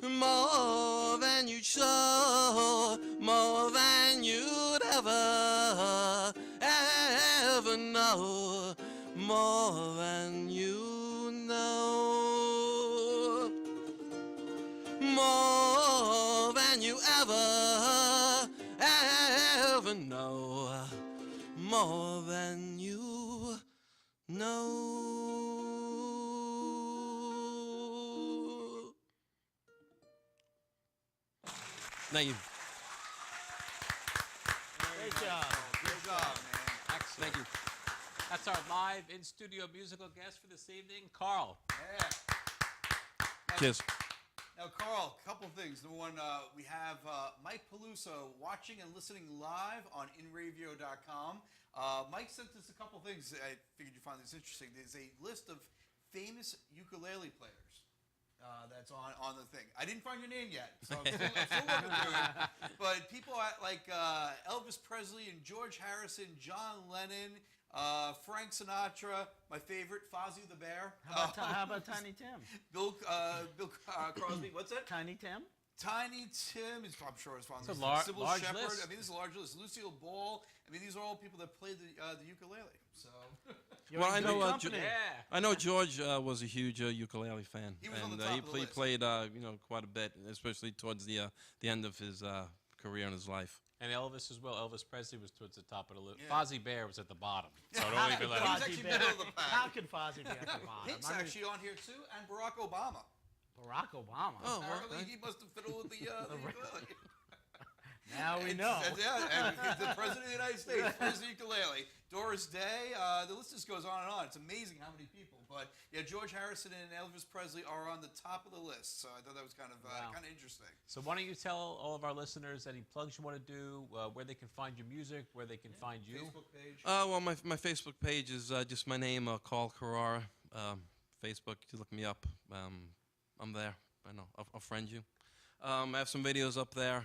more than you'd show, more than you'd ever know, more than you know, more than you ever know, more than you know. Thank you. Great job. Good job, man. Excellent. Thank you. That's our live in-studio musical guest for this evening, Carl. Yeah. Cheers. Now, Carl, a couple things. Number one, we have Mike Peluso watching and listening live on inravio.com. Mike sent us a couple things. I figured you'd find this interesting. There's a list of famous ukulele players that's on the thing. I didn't find your name yet, so I'm still looking through it. But people like Elvis Presley and George Harrison, John Lennon, Frank Sinatra, my favorite, Fozzie the Bear. How about Tiny Tim? Bill Crosby. What's that? Tiny Tim? Tiny Tim is, I'm sure, is fond. It's a large Shepherd. list. I mean, this is a large list. Lucille Ball. I mean, these are all people that played the ukulele. So. Well, I know. Yeah. I know George was a huge ukulele fan, He was on and the top of the he list. played quite a bit, especially towards the end of his career and his life. And Elvis as well. Elvis Presley was towards the top of the list. Yeah. Fozzie Bear was at the bottom. So don't even let He's him. actually middle of the pack. How could Fozzie be at the bottom? Thicke's actually on here too, and Barack Obama. Barack Obama. Oh, Apparently, he must have fiddled with the ukulele. Now we know. Yeah, and the President of the United States plays the ukulele. Doris Day, the list just goes on and on. It's amazing how many people. But yeah, George Harrison and Elvis Presley are on the top of the list. So I thought that was kind of interesting. So why don't you tell all of our listeners any plugs you want to do, where they can find your music, where they can find you? Facebook page. Well, my Facebook page is just my name, Carl Carrara. Facebook, you look me up. I'm there. I know. I'll friend you. I have some videos up there.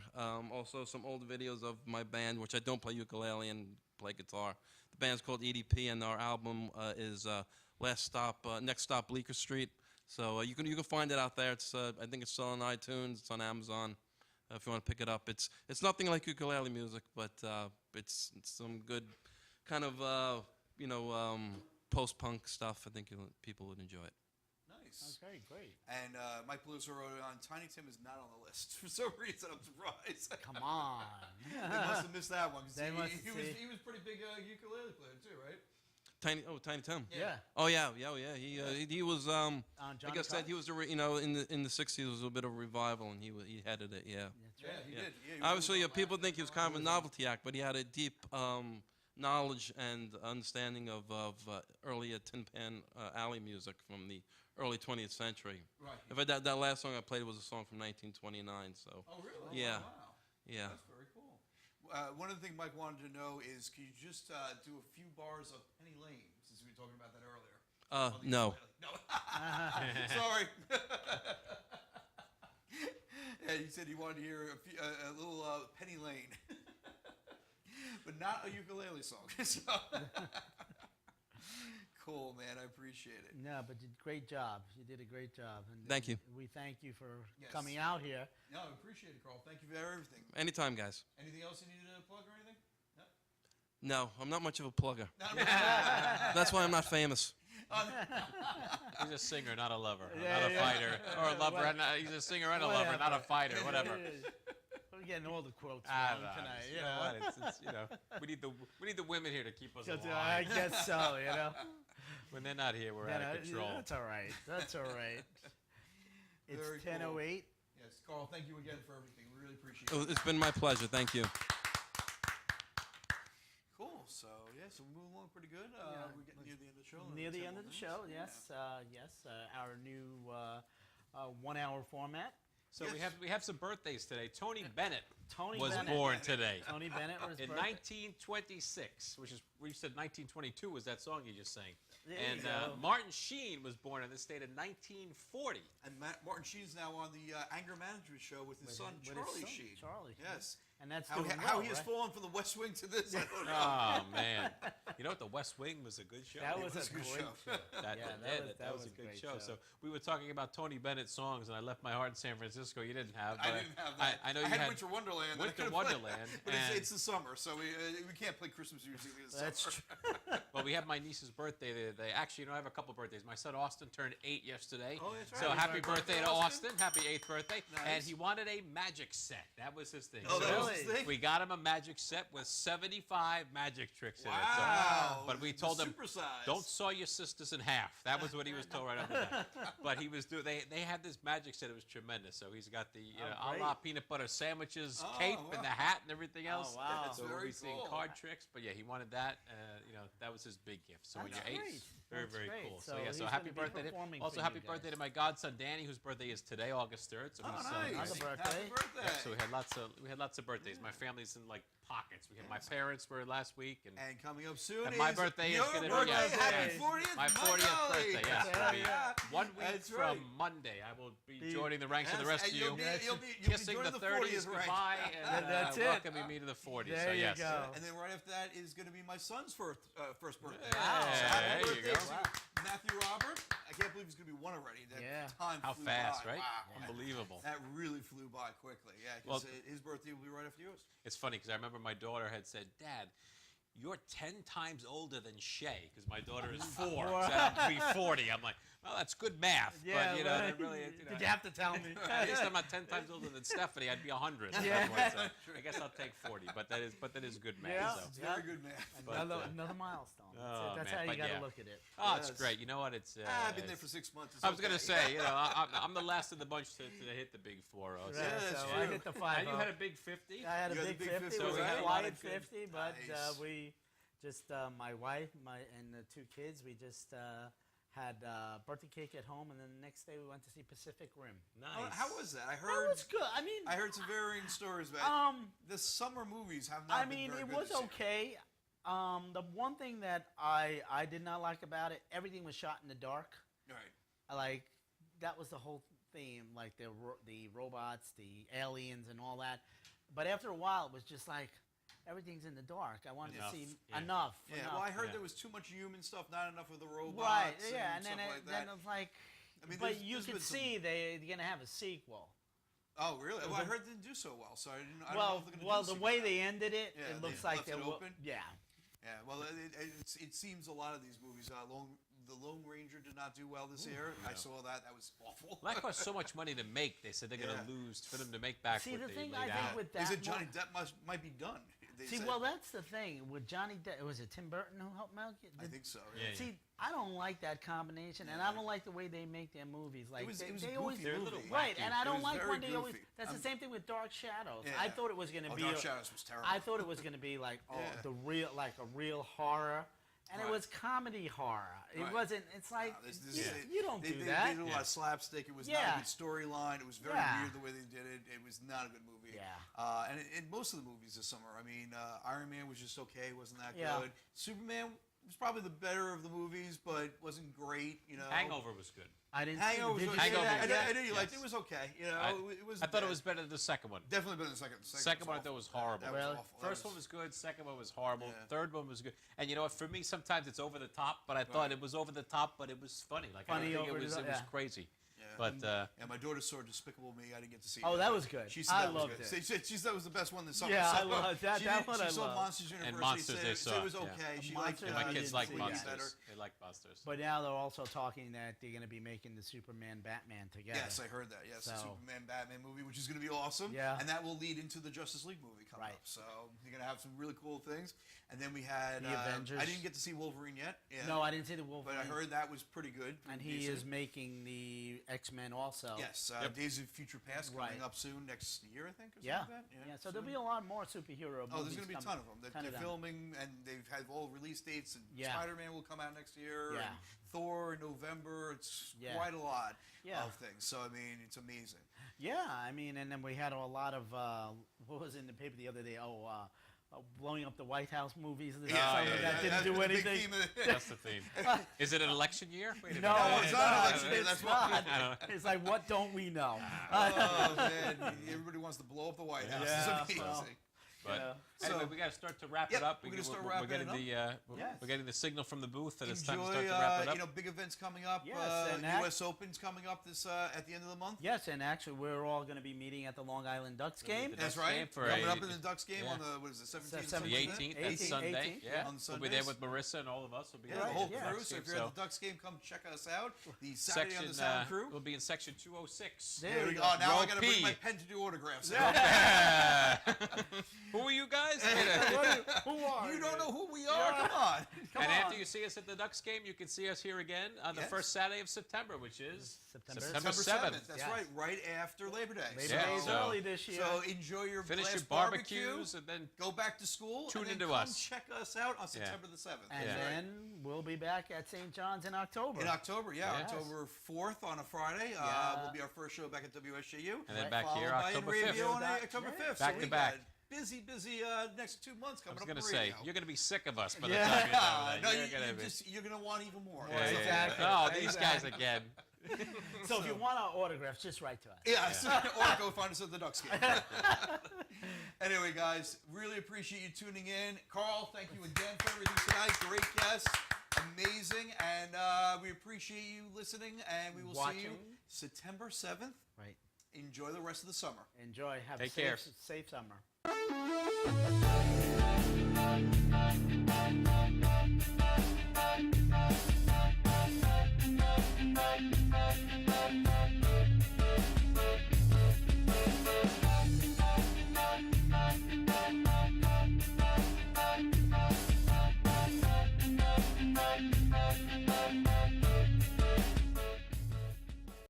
Also, some old videos of my band, which I don't play ukulele and play guitar. The band's called EDP, and our album is Next Stop Bleecker Street. So you can find it out there. It's I think it's still on iTunes. It's on Amazon. If you want to pick it up, it's nothing like ukulele music, but it's some good kind of post-punk stuff. I think people would enjoy it. Nice. Okay, great. And Mike Beluso wrote it on Tiny Tim is not on the list. For some reason, I'm surprised. Come on. They must have missed that one. 'Cause They must he was pretty big ukulele player too, right? Tiny Tim. Yeah. Oh yeah. He was Johnny like I said, he was in the '60s. There was a bit of a revival, and he headed it. Yeah. That's right. He did. Yeah, he was Obviously, really people think he was kind of a novelty act, but he had a deep knowledge and understanding of early Tin Pan Alley music from the early 20th century. Right. In fact, that last song I played was a song from 1929. So. Oh really? Yeah. Oh, wow. Yeah. That's very cool. One of the things Mike wanted to know is, can you just do a few bars of Penny Lane, since we were talking about that earlier? No. No. Sorry. Yeah, he said he wanted to hear a little Penny Lane, but not a ukulele song. So. Cool, man. I appreciate it. No, but great job. You did a great job. And Thank you. We thank you for Yes. coming out here. No, I appreciate it, Carl. Thank you for everything. Anytime, guys. Anything else you needed to plug or anything? No, I'm not much of a plugger. No? That's why I'm not famous. He's a singer, not a lover, Yeah, not a yeah. fighter, or a lover. He's a singer and a lover, not a fighter, whatever. We're getting all the quotes Ah, wrong no, tonight. you know what? It's we need the women here to keep us alive. I guess so. When they're not here, we're out of control. That's all right. That's all right. It's Very 10:08. Yes, Carl, thank you again for everything. We really appreciate it. It's been my pleasure. Thank you. Cool. So, so we're moving along pretty good. We're getting near the end of the show. Near the 10 end of more the show, minutes. yes. Our new 1 hour format. So we have some birthdays today. Tony Bennett was Bennett. born today. Tony Bennett was In birthday. 1926, which is, we said 1922 was that song you just sang. There And you go. Martin Sheen was born in this state in 1940. And Martin Sheen's now on the anger management show with his son, with his Charlie son, Sheen. Charlie. Yes. And that's How, doing how well, he has right? fallen from the West Wing to this, I don't know. Oh, man. You know what? The West Wing was a good show. That was was a a good great show. show. That was a good great show. So we were talking about Tony Bennett songs, and I left my heart in San Francisco. You didn't have. I didn't have that. I know I you had had Winter Wonderland. that I Winter could've played. Wonderland, But and- it's the summer, so we can't play Christmas music in the That's summer. true. Well, we have my niece's birthday the other day. Actually, I have a couple birthdays. My son Austin turned 8 yesterday. Oh, that's So right. happy Happy birthday birthday, to Austin. Austin. Happy 8th birthday. Nice. And he wanted a magic set. That was his thing. Oh, that So was his thing? we got him a magic set with 75 magic tricks in it. Wow. But we The told him, supersize. don't saw your sisters in half. That was what he was told right after that. But he was doing. They had this magic set. It was tremendous. So he's got the a la peanut butter sandwiches cape and the hat and everything else. Oh, wow. That's So we'll very be seeing cool. card tricks. But yeah, he wanted that. That was his big gift. So when That's you're 8, great. very That's very great. cool. So So yeah, he's so gonna happy be birthday. performing Also for happy you birthday guys. to my godson Danny, whose birthday is today, August 3rd. So Oh, he's nice. Happy birthday. Happy birthday. so we had lots of birthdays. birthdays. My family's in like pockets. We had my parents were last week, and coming up soon and my is birthday your is going to birthday. be Happy 40th, my 40th birthday. Yes, will be Yeah. 1 week That's from right. Monday. I will be joining the ranks of the rest of you, You'll be kissing joining the 30th 30s rank. goodbye and That's it. welcoming me to the 40s. There so you yes. go. And then right after that is going to be my son's first birthday. Wow. So happy There you birthday go. to Matthew Robert. I can't believe he's going to be one already. That time How flew fast, by. right? Wow. Unbelievable. That really flew by quickly. Yeah, because Well- his birthday will be right after yours. It's funny because I remember my daughter had said, "Dad, you're 10 times older than Shay," because my daughter is 4. So that'd be 40. I'm like, well, that's good math. Yeah, but, you know, right. that really, Did you have to tell me? At least I'm not 10 times older than Stephanie. I'd be 100. Yeah. So I guess I'll take 40. But that is good math. Yeah. So. It's very good math. But, Another milestone. oh, That's man, how you but got to yeah. look at it. Oh, it's Yes. great. You know what? It's. I've been there it's- for 6 months. It's I was going to okay. say, you know, I'm the last of the bunch to hit the big 4-0. Right, So. Yeah, that's so true. I hit the 5. And you had a big 50. I had a You had big the big 50. 50, It was so we had a a lot quiet of good- 50, but Nice. we just, my wife and the 2 kids, we just had birthday cake at home, and then the next day we went to see Pacific Rim. Nice. How was that? I That heard. was good. I mean, I heard some varying stories about um, the summer movies have not I been mean, very it good was this year. okay. The one thing that I did not like about it, everything was shot in the dark. Right. That was the whole theme, like the robots, the aliens, and all that. But after a while, it was just like everything's in the dark. I wanted Enough, to see yeah. enough. Yeah. enough. Well, I heard Yeah. there was too much human stuff, not enough of the robots. Right. Yeah, and stuff then like then that. it's like, I mean, but there's- you there's could been some- see they're gonna have a sequel. Oh, really? Well, I Mhm. heard they didn't do so well, so I don't know if Well, they're gonna well, do the a way sequel. they ended it, Yeah, it looks they like left they it will. open? Yeah. Yeah, well, it seems a lot of these movies. The Lone Ranger did not do well this year. I saw that. That was awful. Well, that cost so much money to make. They said they're going Yeah. to lose for them to make back See, what the they thing laid I out. think with They that, said Johnny Depp might be done. They see, said. well, that's the thing with Johnny Depp. Was it Tim Burton who helped out? I think so. Yeah, See, I don't like that combination, and I don't like the way they make their movies. Like It was they a always, goofy They're a movie. little right, wacky. and I It don't was like very when they always. goofy. That's the same thing with Dark Shadows. Yeah. I thought it was going to be. Dark Shadows was terrible. I thought it was going to be like Yeah. the real, like a real horror, and it Right. was comedy horror. It Right. wasn't. It's like you don't they, do they, that. They did a lot of slapstick. It was not Yeah. a good storyline. It was very Yeah. weird the way they did it. It was not a good movie. Yeah. And in most of the movies this summer, I mean, Iron Man was just okay. Wasn't that Yeah. good? Superman was probably the better of the movies, but wasn't great. You know. Hangover was good. I didn't. Hangover was did you okay. see Hangover that? was I good. know you liked it. Yes. It was okay. You know, I- it was. I thought it bad. was better than the second one. Definitely better than the second. Second one I thought was horrible. That was Really? awful. First one was good. Second one was horrible. Yeah. Third one was good. And you know what? For me, sometimes it's over the top. But I thought it was over the top, but it was funny. Like Funny I don't think over it was. the It top, was yeah. crazy. Yeah. But Yeah, my daughter saw Despicable Me. I didn't get to see it. Oh, that was good. She said I that was loved good. it. She said it was the best one this summer. Yeah, I So loved that. She, That did- one she I saw loved. Monsters University. And Monsters said, they said saw, it was yeah. okay. She Monsters liked and my I kids didn't like see Monsters. that. better. They like Monsters. But now they're also talking that they're going to be making the Superman Batman together. Yes, I heard that. Yes, the So- Superman Batman movie, which is going to be awesome. Yeah. And that will lead into the Justice League movie coming Right. up. So you're going to have some really cool things. And then we had The Avengers. I didn't get to see Wolverine yet. Yeah. No, I didn't see the But Wolverine. I heard that was pretty good. and pretty he is decent. making the X-Men also. Yes, Yep. Days of Future Past coming Right. up soon, next year, I think. Or Yeah. something like that. Yeah. So there'll soon. be a lot more superhero movies. Oh, there's going to be a ton coming. of them. That Ton they're of them. filming, and they've had all release dates. And Yeah. Spider-Man will come out next year. Yeah. And Thor in November. It's Yeah. quite a lot Yeah. of things. So I mean, it's amazing. Yeah, I mean, and then we had a lot of what was in the paper the other day? Blowing up the White House movies this summer that didn't do that's the big anything. theme of the- That's the theme. Is it an election year? Wait a No, minute. it's not an election year, It's that's why. not. It's like, what don't we know? Oh man, everybody wants to blow up the White House. Yeah, It's amazing. well. But Yeah. anyway, So- we got to start to wrap Yep, it up. we're gonna start we're wrapping getting it up. the we're getting the signal from the booth that it's time to Enjoy, start to wrap it up. you know, big events coming up. Yes, and that- U.S. Open's coming up this at the end of the month. Yes, and actually, we're all going to be meeting at the Long Island Ducks game. The That's Ducks game right. for Coming a- up in the Ducks game yeah. on the what is it, 17th? the 18th, that's 18th, Sunday. 18th, Yeah, on we'll be there Sundays. with Marissa and all of us. Will be Yeah, there. the whole Yeah. crew. So if you're at the Ducks game, come check us out. The Saturday on the Sound crew. We'll be in section 206. There we you go. go. Oh, now Row I got to bring P. my pen to do autographs. Who are you guys? Who are You don't know who we are? Come on. And after you see us at the Ducks game, you can see us here again on the Yes. first Saturday of September, which is September September 7th. 7th. That's Yes. right after Labor Day. Labor Yeah, Day's so- early this year. So enjoy your Finish last your barbecue. barbecues and then Go back to school. Tune and then into come us. Check us out on September the 7th. and Yeah. then we'll be back at St. John's in October. In October, yeah, Yes. October 4th on a Friday. Yeah. will be our first show back at WSJU. And then Right. back here Followed by October in 5th. radio on Back- October yeah. 5th. Back so to we back. got busy next 2 months I coming was up. going to on say, radio. you're going to be sick of us by the Yeah. time you're done with No, that. you're gonna want even more. Yeah, yeah, Exactly. yeah. Oh, these guys again. So if you want our autographs, just write to us. Yes, or go find us at the Ducks game. Anyway, guys, really appreciate you tuning in. Carl, thank you again for everything tonight. Great guest, amazing, and we appreciate you listening. And we will see you September 7th. Right. Enjoy the rest of the summer. Enjoy. Have Take a care. safe summer.